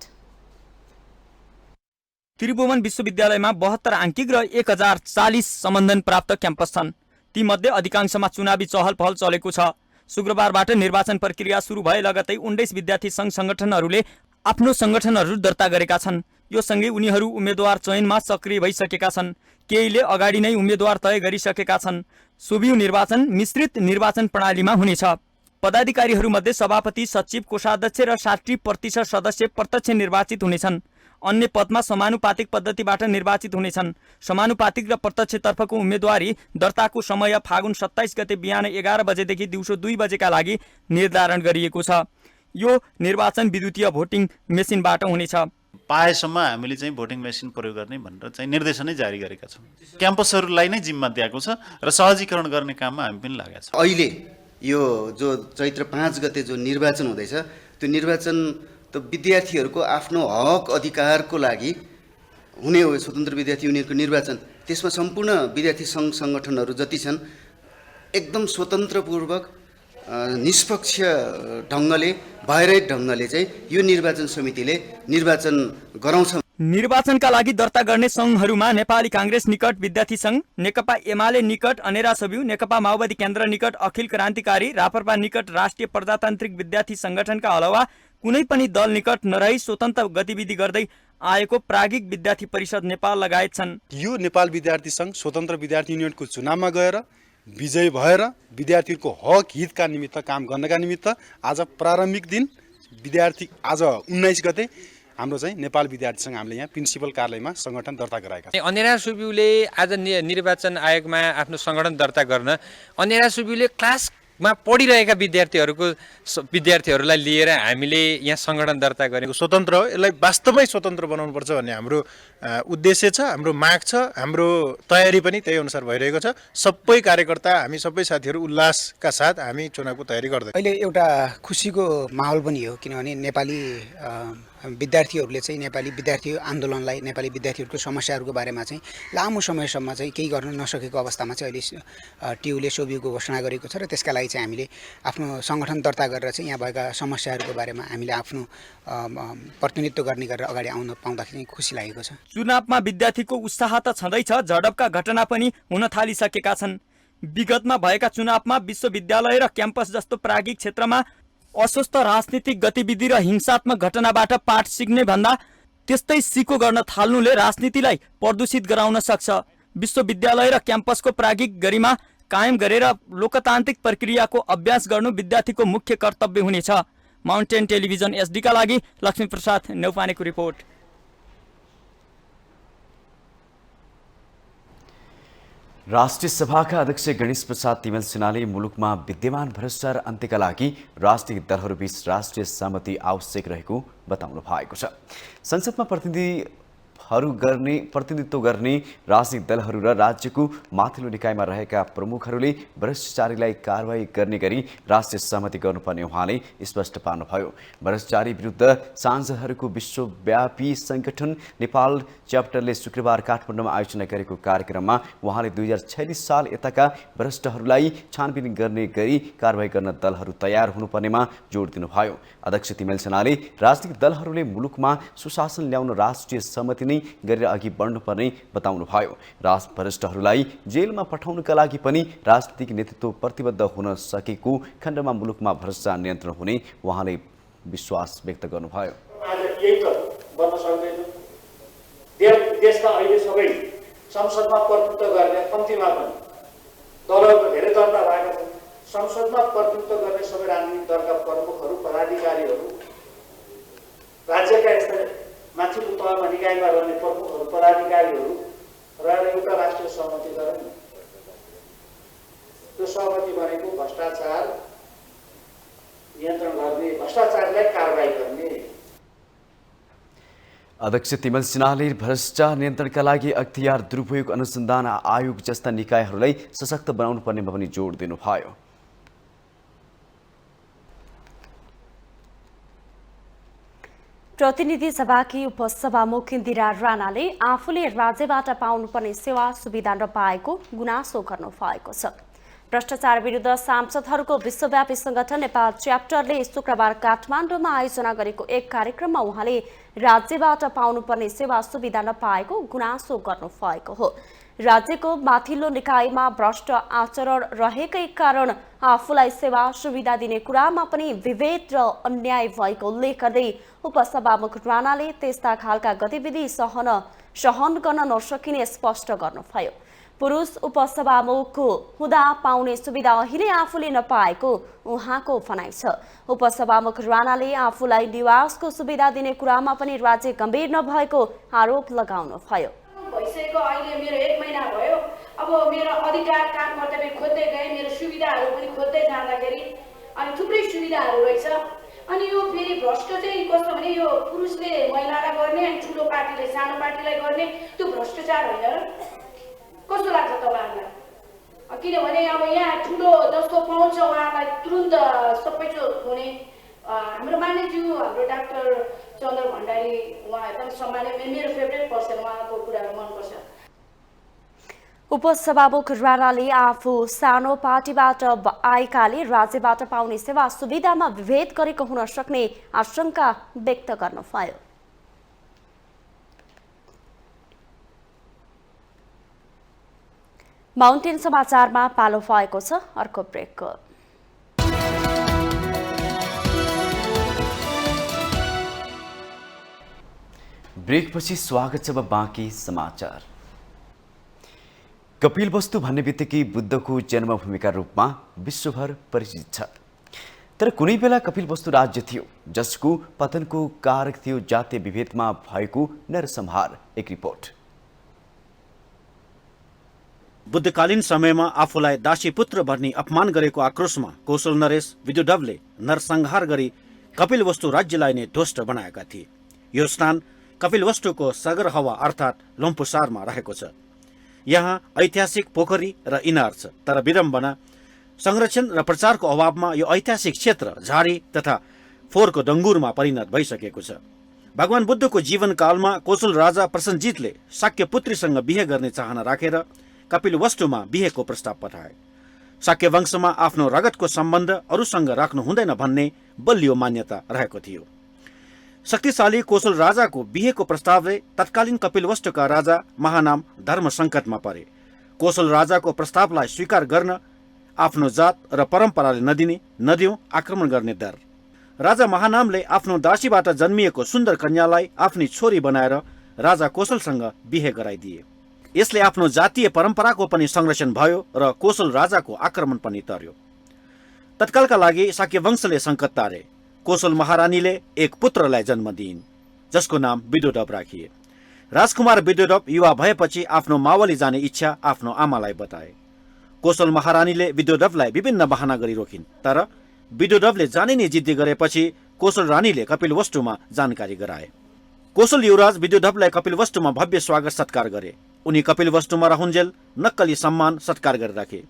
त्रिभुवन विश्वविद्यालयमा 72 आंकिक र 1040 सम्बन्धन प्राप्त क्याम्पस छन्। तीमध्ये अधिकांशमा चुनावी चहल पहल चलेको छ। शुक्रबारबाट निर्वाचन प्रक्रिया सुरु भए लगतै 19 विद्यार्थी सङ्घ संगठनहरूले आफ्नो संगठनहरू दर्ता गरेका छन्। यो सँगै उनीहरू उम्मेदवार चयनमा सक्रिय भइसकेका छन्। केहीले अगाडि नै उम्मेदवार तय गरिसकेका छन्। सोभियु निर्वाचन मिश्रित निर्वाचन प्रणालीमा हुनेछ। पदाधिकारीहरूमध्ये सभापति, सचिव, कोषाध्यक्ष र 60% सदस्य प्रत्यक्ष निर्वाचित हुनेछन्। अन्य पदमा समानुपातिक पद्धतिबाट निर्वाचित हुनेछन्। समानुपातिक र प्रत्यक्षतर्फको उम्मेदवारी दर्ताको समय फागुन 27 गते बिहान 11 बजेदेखि दिउँसो 2 बजेका लागि निर्धारण गरिएको छ। यो निर्वाचन विद्युतीय भोटिङ मेसिनबाट हुनेछ। पाएसम्म हामीले चाहिँ भोटिङ मेसिन प्रयोग गर्ने भनेर चाहिँ निर्देशनै जारी गरेका छौँ। क्याम्पसहरूलाई नै जिम्मा दिएको छ र सहजीकरण गर्ने काममा हामी पनि लागेका छौँ। अहिले यो जो चैत्र 5 गते जो निर्वाचन हुँदैछ, त्यो निर्वाचन त विद्यार्थीहरूको आफ्नो हक अधिकारको लागि हुने हो। स्वतन्त्र विद्यार्थी युनियनको निर्वाचन, त्यसमा सम्पूर्ण विद्यार्थी सङ्घ सङ्गठनहरू जति छन् एकदम स्वतन्त्रपूर्वक निष्पक्ष ढङ्गले बाहिरै ढङ्गले चाहिँ यो निर्वाचन समितिले निर्वाचन गराउँछ। निर्वाचनका लागि दर्ता गर्ने सङ्घहरूमा नेपाली काङ्ग्रेस निकट विद्यार्थी सङ्घ, नेकपा एमाले निकट अनेरा सबिउ, नेकपा माओवादी केन्द्र निकट अखिल क्रान्तिकारी, राप्रपा निकट राष्ट्रिय प्रजातान्त्रिक विद्यार्थी सङ्गठनका अलावा कुनै पनि दल निकट नरही स्वतन्त्र गतिविधि गर्दै आएको प्राज्ञिक विद्यार्थी परिषद नेपाल लगायत छन्। यो नेपाल विद्यार्थी सङ्घ स्वतन्त्र विद्यार्थी युनियनको चुनावमा गएर विजयी भएर विद्यार्थीहरूको हक हितका निमित्त काम गर्नका निमित्त आज प्रारम्भिक दिन विद्यार्थी आज 19 गते हाम्रो चाहिँ नेपाल विद्यार्थी सङ्घ हामीले यहाँ प्रिन्सिपल कार्यालयमा सङ्गठन दर्ता गराएका छौँ। अनेरा सुब्युले आज निर्वाचन आयोगमा आफ्नो सङ्गठन दर्ता गर्न अनेरा सुब्युले क्लासमा पढिरहेका विद्यार्थीहरूलाई लिएर हामीले यहाँ सङ्गठन दर्ता गरेको स्वतन्त्र हो। यसलाई वास्तवमै स्वतन्त्र बनाउनुपर्छ भन्ने हाम्रो उद्देश्य छ, हाम्रो माग छ, हाम्रो तयारी पनि त्यही अनुसार भइरहेको छ। सबै कार्यकर्ता, हामी सबै साथीहरू उल्लासका साथ हामी चुनावको तयारी गर्दै। अहिले एउटा खुसीको माहौल पनि हो, किनभने नेपाली विद्यार्थीहरूले चाहिँ नेपाली विद्यार्थी आन्दोलनलाई, नेपाली विद्यार्थीहरूको समस्याहरूको बारेमा चाहिँ लामो समयसम्म चाहिँ केही गर्न नसकेको अवस्थामा चाहिँ अहिले टियुले सोभियुको घोषणा गरेको छ र त्यसका लागि चाहिँ हामीले आफ्नो सङ्गठन दर्ता गरेर चाहिँ यहाँ भएका समस्याहरूको बारेमा हामीले आफ्नो प्रतिनिधित्व गर्ने गरेर अगाडि आउन पाउँदाखेरि खुसी लागेको छ। चुनावमा विद्यार्थीको उत्साह त छँदैछ, झडपका घटना पनि हुन थालिसकेका छन्। विगतमा भएका चुनावमा विश्वविद्यालय र क्याम्पस जस्तो प्राज्ञिक क्षेत्रमा अस्वस्थ राजनीतिक गतिविधि र हिंसात्मक घटनाबाट पाठ सिक्ने भन्दा त्यस्तै सिको गर्न थाल्नुले राजनीतिलाई प्रदूषित गराउन सक्छ। विश्वविद्यालय र क्याम्पसको प्राज्ञिक गरिमा कायम गरेर लोकतान्त्रिक प्रक्रियाको अभ्यास गर्नु विद्यार्थीको मुख्य कर्तव्य हुनेछ। माउन्टेन टेलिभिजन एसडीका लागि लक्ष्मीप्रसाद नेउपानेको रिपोर्ट। राष्ट्रिय सभाका अध्यक्ष गणेश प्रसाद तिमेल सिन्हाले मुलुकमा विद्यमान भ्रष्टाचार अन्त्यका लागि राजनीतिक दलहरूबीच राष्ट्रिय सहमति आवश्यक रहेको बताउनु भएको छ। संसदमा प्रतिनिधित्व गर्ने राजनीतिक दलहरू र राज्यको माथिल्लो निकायमा रहेका प्रमुखहरूले भ्रष्टाचारीलाई कारबाही गर्ने गरी राष्ट्रिय सहमति गर्नुपर्ने उहाँले स्पष्ट पार्नुभयो। भ्रष्टाचारी विरुद्ध सांसदहरूको विश्वव्यापी संगठन नेपाल च्याप्टरले शुक्रबार काठमाडौँमा आयोजना गरेको कार्यक्रममा उहाँले 2046 साल यताका भ्रष्टहरूलाई छानबिन गर्ने गरी कारबाही गर्न दलहरू तयार हुनुपर्नेमा जोड दिनुभयो। अध्यक्ष तिमेल सिन्हाले राजनीतिक दलहरूले मुलुकमा सुशासन ल्याउन राष्ट्रिय सहमति नै गरेर अघि बढ्नुपर्ने बताउनुभयो। भ्रष्टहरूलाई जेलमा पठाउनका लागि पनि राजनीतिक नेतृत्व प्रतिबद्ध हुन सकेको खण्डमा मुलुकमा भ्रष्टाचार नियन्त्रण हुने उहाँले विश्वास व्यक्त गर्नुभयो। देशका अहिले सबै संसदमा प्रतिनिधित्व गर्ने कम्तीमा पनि दलहरूको धेरै दलता भएका छन्। संसदमा प्रतिनिधित्व गर्ने सबै राजनीतिक दलका प्रमुखहरू पदाधिकारीहरू राज्यका यस्ता माथिल्लो तहमा निकायमा रहने प्रमुखहरू पदाधिकारीहरू रहेर एउटा राष्ट्रिय सहमति गरे। त्यो सहमति भनेको भ्रष्टाचार नियन्त्रण गर्ने, भ्रष्टाचारलाई कारबाही गर्ने। अध्यक्ष तिमेल सिन्हाले भ्रष्टाचार नियन्त्रणका लागि अख्तियार दुरुपयोग अनुसन्धान आयोग जस्ता निकायहरूलाई सशक्त बनाउनु पर्नेमा पनि जोड दिनुभयो। प्रतिनिधि सभाकी उपसभामुख इन्दिरा राणाले आफूले राज्यबाट पाउनुपर्ने सेवा सुविधा नपाएको गुनासो गर्नु भएको छ। भ्रष्टाचार विरुद्ध सांसदहरूको विश्वव्यापी संगठन नेपाल च्याप्टरले शुक्रबार काठमाडौँमा आयोजना गरेको एक कार्यक्रममा उहाँले राज्यबाट पाउनुपर्ने सेवा सुविधा नपाएको गुनासो गर्नु भएको हो। राज्यको माथिल्लो निकायमा भ्रष्ट आचरण रहेकै कारण आफूलाई सेवा सुविधा दिने कुरामा पनि विभेद र अन्याय भएको उल्लेख गर्दै उपसभामुख राणाले त्यस्ता खालका गतिविधि सहन गर्न नसकिने स्पष्ट गर्नुभयो। पुरुष उपसभामुख हुँदा पाउने सुविधा अहिले आफूले नपाएको उहाँको भनाइ छ। उपसभामुख राणाले आफूलाई निवासको सुविधा दिने कुरामा पनि राज्य गम्भीर नभएको आरोप लगाउनुभयो। भइसकेको अहिले मेरो 1 महिना भयो। अब मेरो अधिकार काम कर्तव्य खोज्दै गए, मेरो सुविधाहरू पनि खोज्दै जाँदाखेरि अनि थुप्रै सुविधाहरू रहेछ। अनि यो फेरि भ्रष्ट चाहिँ कस्तो भने यो पुरुषले महिलालाई गर्ने अनि ठुलो पार्टीले सानो पार्टीलाई गर्ने, त्यो भ्रष्टाचार होइन र? कस्तो लाग्छ तपाईँहरूलाई? किनभने अब यहाँ ठुलो जसको पाउँछ उहाँलाई तुरुन्त सबै हुने। हाम्रो मान्यज्यू हाम्रो डाक्टर चन्द्र भण्डारी उहाँ एकदम सम्माननीय, मेरो फेभरेट पर्सन, उहाँको कुराहरू मनपर्छ। उपसभामुख राणाले आफू सानो पार्टीबाट आएकाले राज्यबाट पाउने सेवा सुविधामा विभेद गरेको हुन सक्ने आशंका व्यक्त गर्नुभयो। माउन्टेन समाचारमा पालो भएको छ अर्को ब्रेक। ब्रेकपछि स्वागत छ बाँकी समाचार। कपिलवस्तु भन्ने बित्तिकै बुद्धको जन्मभूमिका रूपमा विश्वभर परिचित छ। तर कुनै बेला कपिलवस्तु राज्य थियो जसको पतनको कारक थियो जातीय विभेदमा भएको नरसंहार। एक रिपोर्ट। बुद्धकालीन समयमा आफूलाई दासीपुत्र भर्नी अपमान गरेको आक्रोशमा कौशल नरेश विद्युडवले नरसंहार गरी कपिलवस्तु राज्यलाई नै ध्वस्त बनाएका थिए। यो स्थान कपिलवस्तुको सगरहवा अर्थात् लम्पुसारमा रहेको छ। यहाँ ऐतिहासिक पोखरी र इनार छ, तर विडम्बना संरक्षण र प्रचारको अभावमा यो ऐतिहासिक क्षेत्र झाडी तथा फोहोरको डङ्गुरमा परिणत भइसकेको छ। भगवान बुद्धको जीवनकालमा कौशल राजा प्रसन्नजितले शाक्य पुत्रीसँग बिहे गर्ने चाहना राखेर कपिलवस्तुमा बिहेको प्रस्ताव पठाए। शाक्य वंशमा आफ्नो रगतको सम्बन्ध अरूसँग राख्नु हुँदैन भन्ने बलियो मान्यता रहेको थियो। शक्तिशाली कौशल राजाको बिहेको प्रस्तावले तत्कालीन कपिलवस्तुका राजा महानाम धर्म सङ्कटमा परे। कौशल राजाको प्रस्तावलाई स्वीकार गर्न आफ्नो जात र परम्पराले नदिउँ आक्रमण गर्ने डर। राजा महानामले आफ्नो दासीबाट जन्मिएको सुन्दर कन्यालाई आफ्नी छोरी बनाएर राजा कौशलसँग बिहे गराइदिए। यसले आफ्नो जातीय परम्पराको पनि संरक्षण भयो र कौशल राजाको आक्रमण पनि तर्यो। तत्कालका लागि शाक्य वंशले सङ्कट तारे। कौशल महारानीले एक पुत्रलाई जन्म दिइन् जसको नाम विदुडव राखिए। राजकुमार विद्युडभ युवा भएपछि आफ्नो मावली जाने इच्छा आफ्नो आमालाई बताए। कौशल महारानीले विद्युडभलाई विभिन्न बहाना गरी रोकिन्, तर विद्युडभले जाने नै जिद्दी गरेपछि कौशल रानीले कपिलवस्तुमा जानकारी गराए। कौशल युवराज विद्युडभलाई कपिलवस्तुमा भव्य स्वागत सत्कार गरे। उनी कपिलवस्तुमा रहुन्जेल नक्कली सम्मान सत्कार गरिराखे।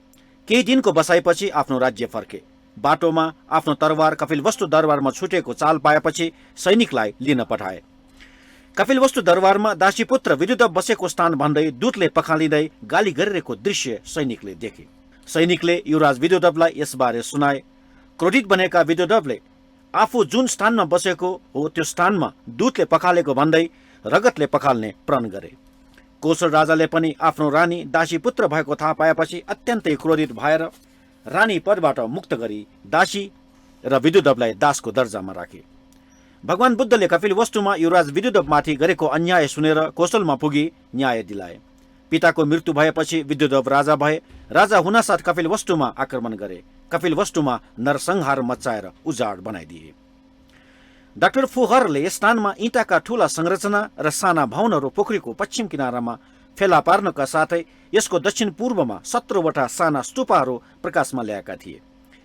केही दिनको बसाइपछि आफ्नो राज्य फर्के। बाटोमा आफ्नो तरवार कपिलवस्तु दरबारमा छुटेको चाल पाएपछि सैनिकलाई लिन पठाए। कपिलवस्तु दरबारमा दासीपुत्र विद्युडभ बसेको स्थान भन्दै दूतले पखालिँदै गाली गरिरहेको दृश्य सैनिकले देखे। सैनिकले युवराज विद्युडभलाई यसबारे सुनाए। क्रोधित बनेका विद्युडभले आफू जुन स्थानमा बसेको हो त्यो स्थानमा दूतले पखालेको भन्दै रगतले पखाल्ने प्रण गरे। कौशल राजाले पनि आफ्नो रानी दासीपुत्र भएको थाहा पाएपछि अत्यन्तै क्रोधित भएर रानी पदबाट मुक्त गरी दासी र विद्युडभलाई दासको दर्जामा राखे। भगवान बुद्धले कपिलवस्तुमा युवराज विद्युडभमाथि गरेको अन्याय सुनेर कौशलमा पुगी न्याय दिलाए। पिताको मृत्यु भएपछि विद्युडभ राजा भए। राजा हुनासाथ कपिलवस्तुमा आक्रमण गरे। कपिलवस्तुमा नरसंहार मचाएर उजाड बनाइदिए। डाक्टर फुहरले स्थानमा इँटाका ठूला संरचना र साना भवनहरू पोखरीको पश्चिम किनारामा फेला पार्नका साथै यसको दक्षिण पूर्वमा 17वटा साना स्तूपहरू प्रकाशमा ल्याएका थिए।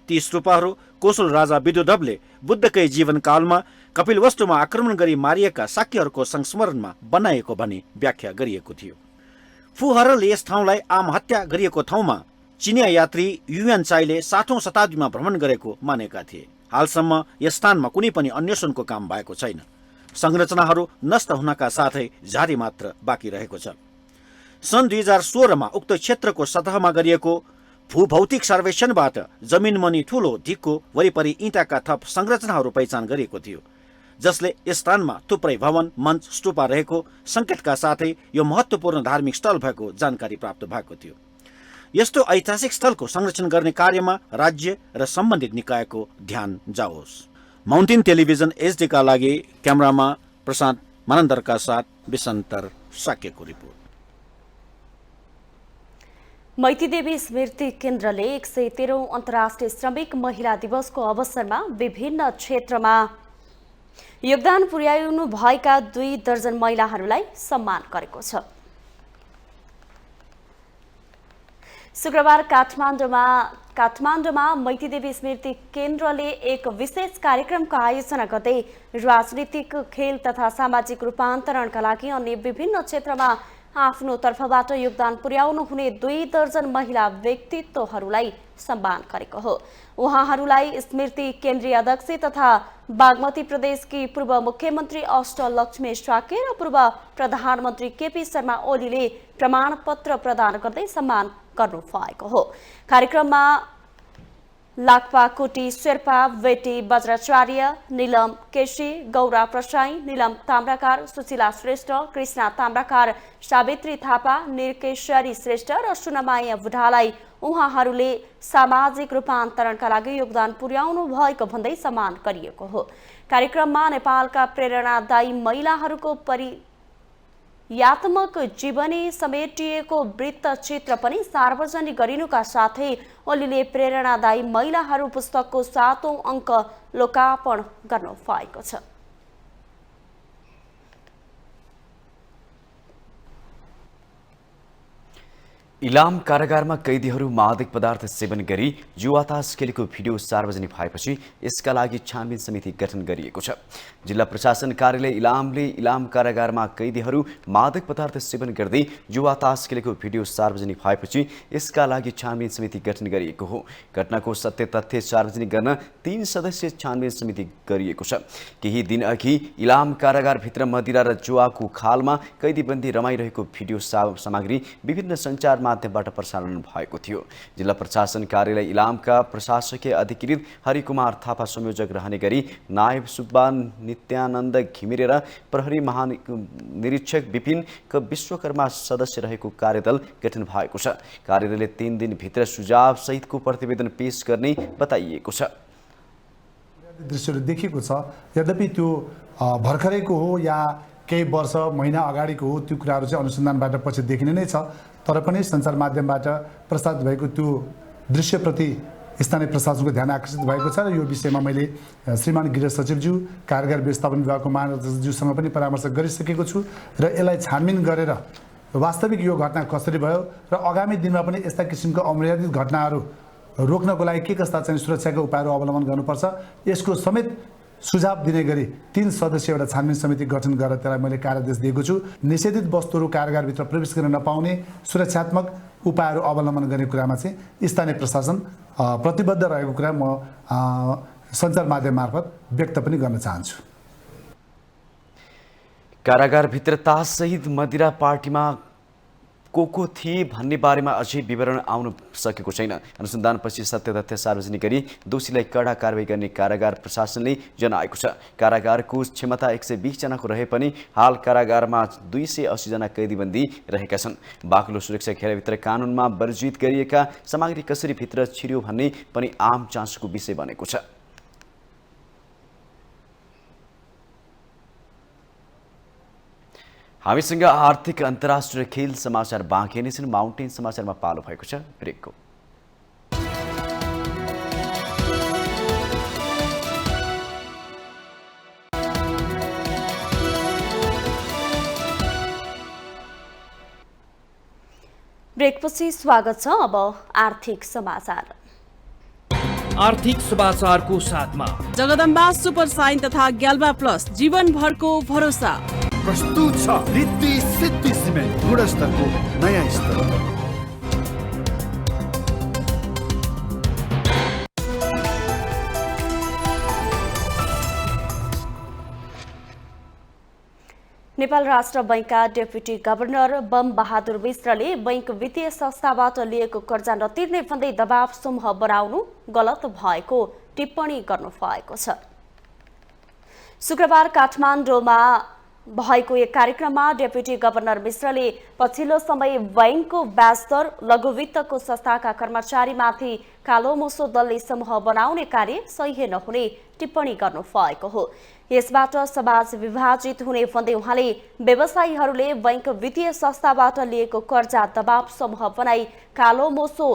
ती स्तूपहरू कौशल राजा विद्युडभले बुद्धकै जीवनकालमा कपिलवस्तुमा आक्रमण गरी मारिएका शाक्यहरूको संस्मरणमा बनाएको भनी व्याख्या गरिएको थियो। फुहरले यस ठाउँलाई आम हत्या गरिएको ठाउँमा चिनिया यात्री युएन चाईले 60औं शताब्दीमा भ्रमण गरेको मानेका थिए। हालसम्म यस स्थानमा कुनै पनि अन्वेषणको काम भएको छैन। संरचनाहरू नष्ट हुनका साथै झारी मात्र बाँकी रहेको छ। सन् 2016मा उक्त क्षेत्रको सतहमा गरिएको भूभौतिक सर्वेक्षणबाट जमिनमुनि ठूलो ढिकको वरिपरि इँटाका थप संरचनाहरू पहिचान गरिएको थियो, जसले यस स्थानमा थुप्रै भवन, मञ्च, स्तूपा रहेको संकेतका साथै यो महत्त्वपूर्ण धार्मिक स्थल भएको जानकारी प्राप्त भएको थियो। यस्तो ऐतिहासिक स्थलको संरक्षण गर्ने कार्यमा राज्य र सम्बन्धित निकायको ध्यान जाओस्। माउन्टेन टेलिभिजन HD का लागि क्यामेरामा प्रशान्त मानन्दरका साथ विसन्तर साक्यको रिपोर्ट। मैतीदेवी स्मृति केन्द्रले 113औं अन्तर्राष्ट्रिय श्रमिक महिला दिवसको अवसरमा विभिन्न क्षेत्रमा योगदान पुर्याउनु भएका 2 दर्जन महिलाहरूलाई सम्मान गरेको छ। शुक्रबार काठमाडौँमा मैतीदेवी स्मृति केन्द्रले एक विशेष कार्यक्रमको आयोजना गर्दै राजनीतिक, खेल तथा सामाजिक रूपान्तरणका लागि अन्य विभिन्न क्षेत्रमा आफ्नो तर्फबाट योगदान पुर्याउनु हुने 2 दर्जन महिला व्यक्तित्वहरूलाई सम्मान गरेको हो। उहाँहरूलाई स्मृति केन्द्रीय अध्यक्ष तथा बागमती प्रदेशकी पूर्व मुख्यमन्त्री अष्टलक्ष्मी साके र पूर्व प्रधानमन्त्री केपी शर्मा ओलीले प्रमाणपत्र प्रदान गर्दै सम्मान गर्नु भएको हो। कार्यक्रममा लाक्पाकोटी शेर्पा, बेटी बज्राचार्य, नीलम केसी, गौरा प्रसाई, नीलम ताम्राकार, सुशीला श्रेष्ठ, कृष्णा ताम्राकार, सावित्री थापा, निरकेश्वरी श्रेष्ठ र सुनमाया बुढालाई उहाँहरूले सामाजिक रूपान्तरणका लागि योगदान पुर्याउनु भएको भन्दै सम्मान गरिएको हो। कार्यक्रममा नेपालका प्रेरणादायी महिलाहरूको यात्मक जीवनी समेटिएको वृत्तचित्र पनि सार्वजनिक गरिनुका साथै ओलीले प्रेरणादायी महिलाहरू पुस्तकको 7औं अङ्क लोकार्पण गर्नु भएको छ। इलाम कारागारमा कैदीहरू मादक पदार्थ सेवन गरी जुवातास खेलेको भिडियो सार्वजनिक भएपछि यसका लागि छानबिन समिति गठन गरिएको छ। जिल्ला प्रशासन कार्यालय इलामले इलाम कारागारमा कैदीहरू मादक पदार्थ सेवन गर्दै जुवातास खेलेको भिडियो सार्वजनिक भएपछि यसका लागि छानबिन समिति गठन गरिएको हो। घटनाको सत्य तथ्य सार्वजनिक गर्न 3 सदस्यीय छानबिन समिति गरिएको छ। केही दिन अघि इलाम कारागारभित्र मदिरा र जुवाको खालमा कैदीबन्दी रमाइरहेको भिडियो सामग्री विभिन्न सञ्चार माध्यमबाट प्रसारण भएको थियो। जिल्ला प्रशासन कार्यालय इलामका प्रशासकीय अधिकृत हरिकुमार थापा संयोजक रहने गरी नायब सुब्बा नित्यानन्द घिमिरे र प्रहरी महानिरीक्षक विपिन विश्वकर्मा सदस्य रहेको कार्यदल गठन भएको छ। कार्यालयले 3 दिनभित्र सुझाव सहितको प्रतिवेदन पेश गर्ने बताइएको छ। दृश्यहरू देखिएको छ, यद्यपि त्यो भर्खरैको हो या केही वर्ष महिना अगाडिको हो, त्यो कुराहरू चाहिँ अनुसन्धानबाट पछि देखिने नै छ। तर पनि सञ्चार माध्यमबाट प्रसारित भएको त्यो दृश्यप्रति स्थानीय प्रशासनको ध्यान आकर्षित भएको छ र यो विषयमा मैले श्रीमान गृह सचिवज्यू कारागार व्यवस्थापन विभागको महानिर्देशकज्यूसँग पनि परामर्श गरिसकेको छु र यसलाई छानबिन गरेर वास्तविक यो घटना कसरी भयो र आगामी दिनमा पनि यस्ता किसिमका अमर्यादित घटनाहरू रोक्नको लागि के कस्ता चाहिँ सुरक्षाका उपायहरू अवलम्बन गर्नुपर्छ यसको समेत सुझाव दिने गरी 3 सदस्यीय एउटा छानबिन समिति गठन गरेर त्यसलाई मैले कार्यादेश दिएको छु। निषेधित वस्तुहरू कारागारभित्र प्रवेश गर्न नपाउने सुरक्षात्मक उपायहरू अवलम्बन गर्ने कुरामा चाहिँ स्थानीय प्रशासन प्रतिबद्ध रहेको कुरा म सञ्चार माध्यम मार्फत व्यक्त पनि गर्न चाहन्छु। कारागारभित्र ताससहित मदिरा पार्टीमा को थिए भन्ने बारेमा अझै विवरण आउन सकेको छैन। अनुसन्धानपछि सत्य तथ्य सार्वजनिक गरी दोषीलाई कडा कारबाही गर्ने कारागार प्रशासनले जनाएको छ। कारागारको क्षमता 120 जनाको रहे पनि हाल कारागारमा 280 जना कैदीबन्दी रहेका छन्। बाक्लो सुरक्षा घेराभित्र कानुनमा वर्जित गरिएका सामग्री कसरी भित्र छिर्यो भन्ने पनि आम जाँचको विषय बनेको छ। हामीसँग आर्थिक अन्तर्राष्ट्रिय खेल समाचार बाँकी नै छन्। माउन्टेन समाचारमा पालो भएको छ ब्रेकको। ब्रेकपछि स्वागत छ। अब आर्थिक समाचार। आर्थिक समाचारको साथमा जगदम्बा सुपर साइन तथा ग्याल्बा प्लस जीवनभरको भरोसा प्रस्तुत छ। रिद्धि सिद्धि सिमेन्ट गुणस्तरको नयाँ स्तर। नेपाल राष्ट्र बैंकका डेप्युटी गभर्नर बम बहादुर मिश्रले बैंक वित्तीय संस्थाबाट लिएको कर्जा नतिर्ने भन्दै दबाव समूह बनाउनु गलत भएको टिप्पणी गर्नु भएको छ। शुक्रबार काठमाडौँमा भएको एक कार्यक्रममा डेप्युटी गभर्नर मिश्रले पछिल्लो समय बैंकको ब्याज दर लघुवित्तको संस्थाका कर्मचारीमाथि कालोमोसो दलले समूह बनाउने कार्य सही नहुने टिप्पणी गर्नु भएको हो। यसबाट समाज विभाजित हुने भन्दै उहाँले व्यवसायीहरूले बैंक वित्तीय संस्थाबाट लिएको कर्जा दबाव समूह बनाई कालोमोसो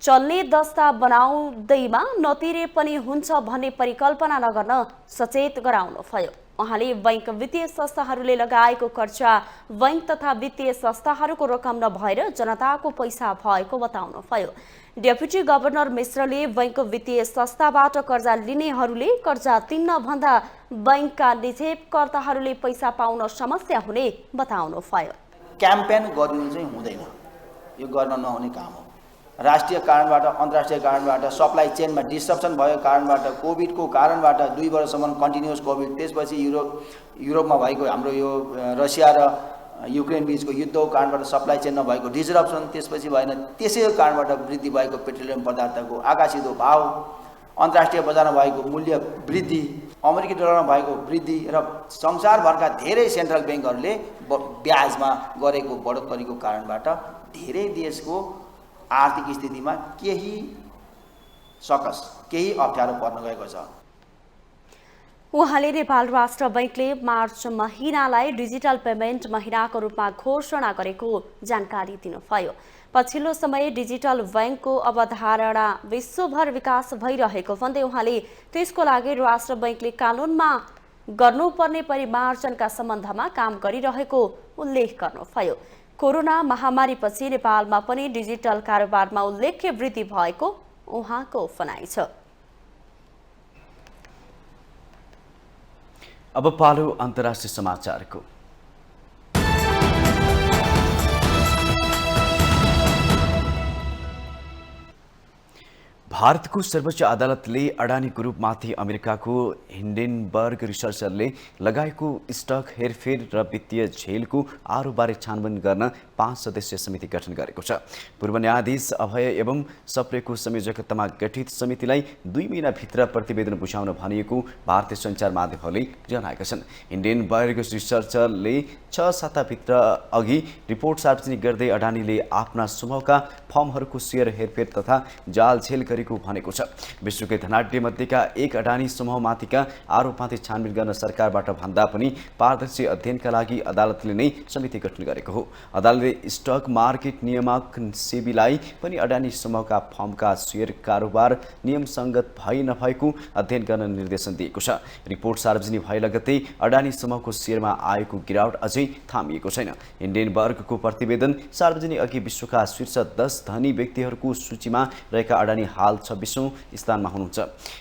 चल्ने दस्ता बनाउँदैमा नतिरे पनि हुन्छ भन्ने परिकल्पना नगर्न सचेत गराउनुभयो। उहाँले बैंक वित्तीय संस्थाहरूले लगाएको कर्जा बैंक तथा वित्तीय संस्थाहरूको रकम नभएर जनताको पैसा भएको बताउनुभयो। डेप्युटी गभर्नर मिश्रले बैंक वित्तीय संस्थाबाट कर्जा लिनेहरूले कर्जा तिर्न भन्दा बैंकका निक्षेपकर्ताहरूले पैसा पाउन समस्या हुने बताउनुभयो। क्याम्पेन गर्नु चाहिँ हुँदैन, यो गर्न नहुने काम हो। राष्ट्रिय कारणबाट अन्तर्राष्ट्रिय कारणबाट सप्लाई चेनमा डिस्ट्रप्सन भएको कारणबाट कोभिडको कारणबाट 2 वर्षसम्म कन्टिन्युअस कोभिड, त्यसपछि युरोपमा भएको हाम्रो यो रसिया र युक्रेन बीचको युद्धको कारणबाट सप्लाई चेनमा भएको डिस्ट्रप्सन, त्यसपछि भएन त्यसै कारणबाट वृद्धि भएको पेट्रोलियम पदार्थको आकाशिदो भाव, अन्तर्राष्ट्रिय बजारमा भएको मूल्य वृद्धि, अमेरिकी डलरमा भएको वृद्धि र संसारभरका धेरै सेन्ट्रल ब्याङ्कहरूले ब्याजमा गरेको बढोत्तरीको कारणबाट धेरै देशको आर्थिक स्थितिमा केही सकस केही अप्ठ्यारो पर्न गएको छ। उहाँले नेपाल राष्ट्र बैंकले मार्च महिनालाई डिजिटल पेमेन्ट महिनाको रूपमा घोषणा गरेको जानकारी दिनुभयो। पछिल्लो समय डिजिटल बैंकको अवधारणा विश्वभर विकास भइरहेको भन्दै उहाँले त्यसको लागि राष्ट्र बैंकले कानुनमा गर्नुपर्ने परिमार्जनका सम्बन्धमा काम गरिरहेको उल्लेख गर्नुभयो। कोरोना महामारीपछि नेपालमा पनि डिजिटल कारोबारमा उल्लेख्य वृद्धि भएको उहाँको भनाइ छ। अब पालो अन्तर्राष्ट्रिय समाचारको। भारतको सर्वोच्च अदालतले अडानी ग्रुपमाथि अमेरिकाको हिन्डेनबर्ग रिसर्चरले लगाएको स्टक हेरफेर र वित्तीय झेलको आरोपबारे छानबिन गर्न 5 सदस्यीय समिति गठन गरेको छ। पूर्व न्यायाधीश अभय एवं सप्रेको संयोजकतामा गठित समितिलाई 2 महिनाभित्र प्रतिवेदन बुझाउन भनिएको भारतीय सञ्चार माध्यमहरूले जनाएका छन्। हिन्डेनबर्ग रिसर्चरले 6 साताभित्र अघि रिपोर्ट सार्वजनिक गर्दै अडानीले आफ्ना समूहका फर्महरूको सेयर हेरफेर तथा जालझेल गरेको रहेको भनेको छ। विश्वकै धनाढ्य मध्येका एक अडानी समूहमाथिका आरोपमाथि छानबिन गर्न सरकारबाट भन्दा पनि पारदर्शी अध्ययनका लागि अदालतले नै समिति गठन गरेको हो। अदालतले स्टक मार्केट नियामक सेबीलाई पनि अडानी समूहका फर्मका शेयर कारोबार नियमसङ्गत भई नभएको अध्ययन गर्न निर्देशन दिएको छ। रिपोर्ट सार्वजनिक भए लगत्तै अडानी समूहको शेयरमा आएको गिरावट अझै थामिएको छैन। हिन्डेनबर्गको प्रतिवेदन सार्वजनिक अघि विश्वका शीर्ष 10 धनी व्यक्तिहरूको सूचीमा रहेका अडानी हाल 26औं स्थानमा हुनुहुन्छ।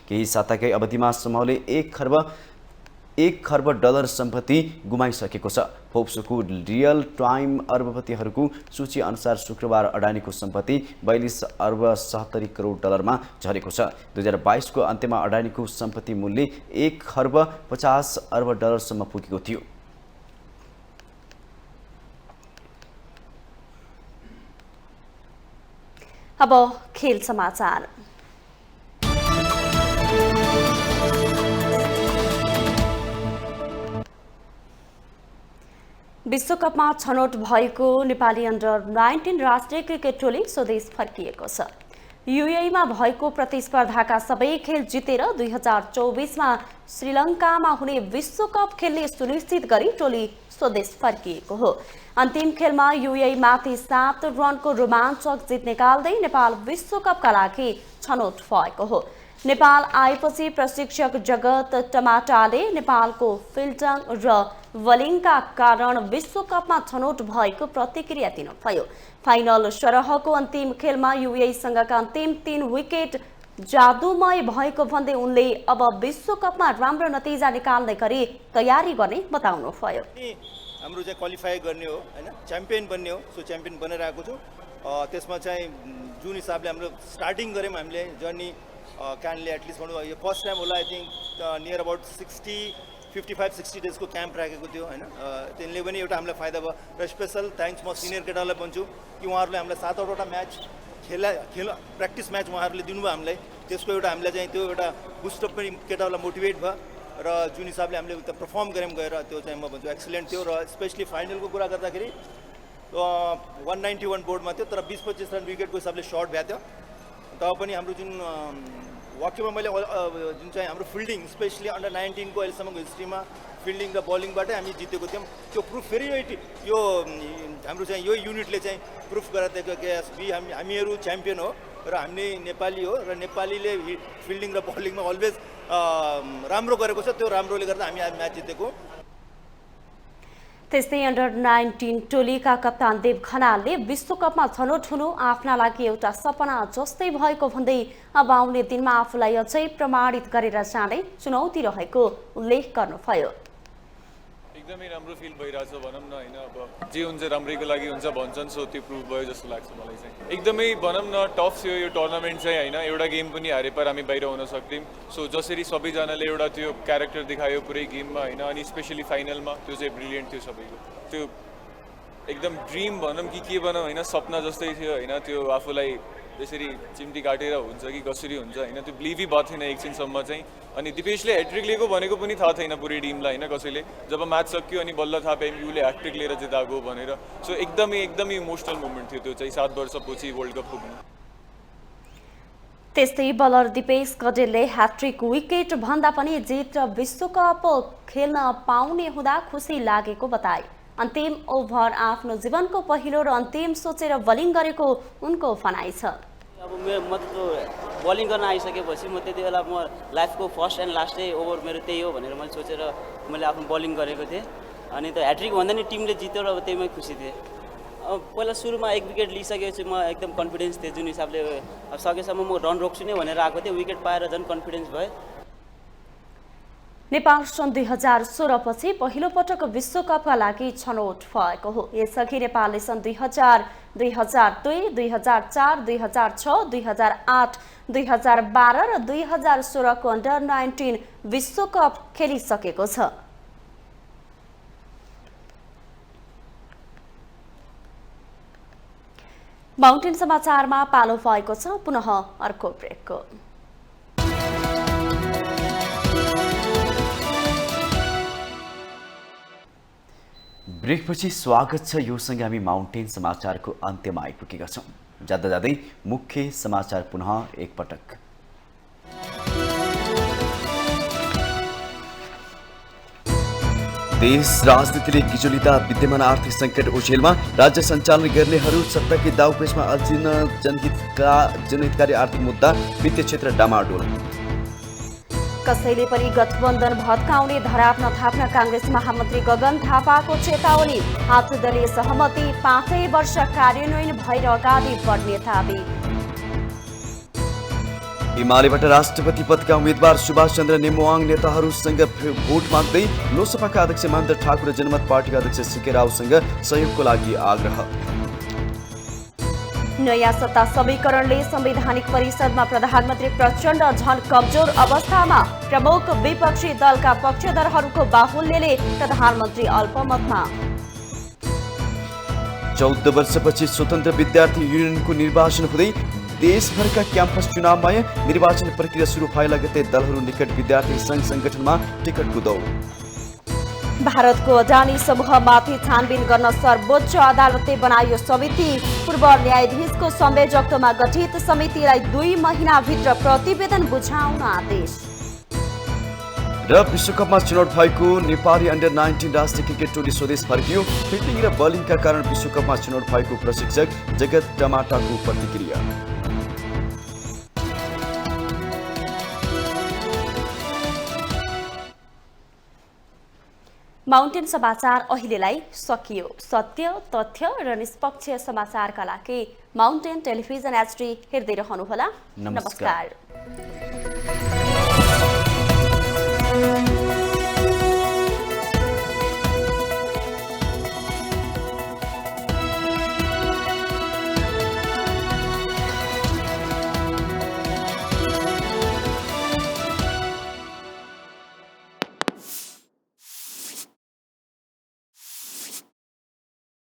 केही साताकै अवधिमा समूहले 1 खर्ब डलर सम्पत्ति गुमाइसकेको छ। फोर्ब्सको रियल टाइम अरबपतिहरूको सूची अनुसार शुक्रबार अडानीको सम्पत्ति 42 अर्ब 70 करोड डलरमा झरेको छ। 2022 को अन्त्यमा अडानीको सम्पत्ति मूल्य 1 खर्ब 50 अर्ब डलरसम्म पुगेको थियो। अब खेल समाचार। विश्वकपमा छनौट भएको नेपाली अन्डर 19 राष्ट्रिय क्रिकेट टोली स्वदेश फर्किएको छ। युएईमा भएको प्रतिस्पर्धाका सबै खेल जितेर 2024मा श्रीलङ्कामा हुने विश्वकप खेल्ने सुनिश्चित गरी टोली स्वदेश फर्किएको हो। अन्तिम खेलमा युएईमाथि 7 रनको रोमाञ्चक जित निकाल्दै नेपाल विश्वकपका लागि छनौट भएको हो। नेपाल आएपछि प्रशिक्षक जगत टमाटाले नेपालको फिल्डिङ र बलिङका कारण विश्वकपमा छनौट भएको प्रतिक्रिया दिनुभयो। फाइनल सरहको अन्तिम खेलमा युएईसँगका अन्तिम 3 विकेट जादुमय भएको भन्दै उनले अब विश्वकपमा राम्रो नतिजा निकाल्ने गरी तयारी गर्ने बताउनुभयो। हाम्रो चाहिँ क्वालिफाई गर्ने हो हैन, च्याम्पियन बन्ने हो। सो च्याम्पियन बनेर आएको छु। त्यसमा चाहिँ जुन हिसाबले हाम्रो स्टार्टिङ गऱ्यौँ हामीले जर्नी क्यानले एटलिस्ट भनौँ यो फर्स्ट टाइम होला आई थिङ्क नियर अबाउट 55-60 डेजको क्याम्प राखेको थियो हैन। त्यसले पनि एउटा हामीलाई फाइदा भयो र स्पेसल थ्याङ्क्स म सिनियर केटाहरूलाई भन्छु कि उहाँहरूले हामीलाई 7-8वटा म्याच प्र्याक्टिस म्याच उहाँहरूले दिनुभयो हामीलाई। त्यसको एउटा हामीलाई चाहिँ त्यो एउटा बुस्टअप पनि केटाहरूलाई मोटिभेट भयो र जुन हिसाबले हामीले उता पर्फर्म गऱ्यौँ गएर त्यो चाहिँ म भन्छु एक्सिलेन्ट थियो। र स्पेसली फाइनलको कुरा गर्दाखेरि 191 बोर्डमा थियो तर 20-25 रन विकेटको हिसाबले सर्ट भएको थियो। तर पनि हाम्रो जुन वाक्यमा मैले जुन चाहिँ हाम्रो फिल्डिङ स्पेसली अन्डर 19 को अहिलेसम्मको हिस्ट्रीमा फिल्डिङ र बलिङबाटै हामी जितेको थियौँ। त्यो प्रुफ फेरि यो हाम्रो चाहिँ यो युनिटले चाहिँ प्रुफ गराइदिएको कि हामीहरू च्याम्पियन हो र हामी नेपाली हो र नेपालीले फिल्डिङ र बलिङमा अलवेज राम्रो गरेको छ। त्यो राम्रोले गर्दा हामी आज म्याच जितेको। त्यस्तै अन्डर 19 टोलीका कप्तान देव खनालले विश्वकपमा छनौट हुनु आफ्ना लागि एउटा सपना जस्तै भएको भन्दै अब आउने दिनमा आफूलाई अझै प्रमाणित गरेर जाने चुनौती रहेको उल्लेख गर्नुभयो। एकदमै राम्रो फिल भइरहेछ भनौँ न हैन। अब जे हुन्छ राम्रैको लागि हुन्छ भन्छन्, सो त्यो प्रुभ भयो जस्तो लाग्छ मलाई चाहिँ। एकदमै भनौँ न टफ थियो यो टुर्नामेन्ट चाहिँ हैन। एउटा गेम पनि हारे पर हामी बाहिर हुन सक्थ्यौँ। सो जसरी सबैजनाले एउटा त्यो क्यारेक्टर देखायो पुरै गेममा हैन, अनि स्पेसली फाइनलमा त्यो चाहिँ ब्रिलियन्ट थियो सबैको। त्यो एकदम ड्रिम भनौँ कि के भनौँ हैन, सपना जस्तै थियो हैन। त्यो आफूलाई त्यसरी चिम्टी काटेर हुन्छ कि कसरी हुन्छ हैन, त्यो बिलिभै भएको थिएन एकछिनसम्म चाहिँ। अनि दिपेशले ह्याट्रिक लिएको भनेको पनि थाहा थिएन पुरै टिमलाई हैन कसैले। जब म्याच सक्यो अनि बल्ल थाहा पायौँ कि उसले ह्याट्रिक लिएर जिताएको भनेर। सो एकदमै इमोसनल मोमेन्ट थियो त्यो चाहिँ 7 वर्षपछि वर्ल्ड कप पुग्नु। त्यस्तै बलर दिपेश कडेलले ह्याट्रिक विकेट भन्दा पनि जित र विश्वकप खेल्न पाउने हुँदा खुसी लागेको बताए। अन्तिम ओभर आफ्नो जीवनको पहिलो र अन्तिम सोचेर बलिङ गरेको उनको भनाइ छ। अब म त बलिङ गर्न आइसकेपछि म त्यति बेला म लाइफको फर्स्ट एन्ड लास्टै ओभर मेरो त्यही हो भनेर मैले सोचेर मैले आफ्नो बलिङ गरेको थिएँ। अनि त ह्याट्रिक भन्दा नि टिमले जित्यो र त्यहीमै खुसी थिएँ। अब पहिला सुरुमा 1 विकेट लिइसकेपछि म एकदम कन्फिडेन्स थिएँ जुन हिसाबले सकेसम्म म रन रोक्छु नै भनेर आएको थिएँ। विकेट पाएर झन् कन्फिडेन्स भयो। नेपाल सन् 2016 पछि पहिलो पटक विश्वकपका लागि छनौट भएको हो। यसअघि नेपालले सन् 2000, 2002, 2004, 2006, 2008, 2012 र 2016 को अन्डर 19 विश्वकप खेलिसकेको छ। माउन्टेन समाचारमा पालो भएको छ पुनः अर्को ब्रेकको। ब्रेकपछि स्वागत छ। यो सँगै हामी माउन्टेन समाचारको अन्त्यमा आइपुगेका छौँ। जाँदा जाँदै मुख्य समाचार पुनः एकपटक। देश राजनीतिले गिजोलिँदा विद्यमान आर्थिक सङ्कट ओझेलमा राज्य सञ्चालन गर्नेहरू सत्ताकी दाउपेचमा अल्झिन जनहितकारी आर्थिक मुद्दा वित्तीय क्षेत्र डामाडोल। कसैले पनि गठबन्धन भत्काउने धराप नथाप्न काङ्ग्रेस महामन्त्री गगन थापाको चेतावनी। 8 दलीय सहमति 5 वर्ष कार्यान्वयन भएर अगाडि बढ्ने दाबी। एमालेबाट राष्ट्रपति पदका उम्मेद्वार सुभाष चन्द्र नेमुवाङ नेताहरूसँग भोट माग्दै लोकसभाका अध्यक्ष महेन्द्र ठाकुर र जनमत पार्टीका अध्यक्ष सीके रावसँग सहयोगको लागि आग्रह। नयाँ सत्ता समीकरणले संवैधानिक परिषदमा प्रधानमन्त्री प्रचण्ड झन कमजोर अवस्थामा। प्रमुख विपक्षी दलका पक्षधरहरूको बाहुल्यले प्रधानमन्त्री अल्पमतमा। 14 वर्षपछि स्वतन्त्र विद्यार्थी युनियनको निर्वाचन हुँदै देशभरका क्याम्पस चुनावमा निर्वाचन प्रक्रिया सुरु भए लगतै दलहरू निकट विद्यार्थी संघ संगठनमा टिकटको दौड। भारतको अडानी समूहमाथि छानबिन गर्न सर्वोच्च अदालतले बनायो समिति। पूर्व न्यायाधीशको संयोजकत्वमा गठित समितिलाई 2 महिनाभित्र प्रतिवेदन बुझाउन आदेश। र विश्वकपमा छनौट भएको नेपाली अन्डर-19 राष्ट्रिय क्रिकेट टोली स्वदेश फर्कियो। फिल्डिङ र बलिङका कारण विश्वकपमा छनौट भएको प्रशिक्षक जगत टमाटाको प्रतिक्रिया। माउन्टेन समाचार अहिलेलाई सकियो। सत्य, तथ्य र निष्पक्ष समाचारका लागि माउन्टेन टेलिभिजन HD हेर्दै रहनुहोला। नमस्कार।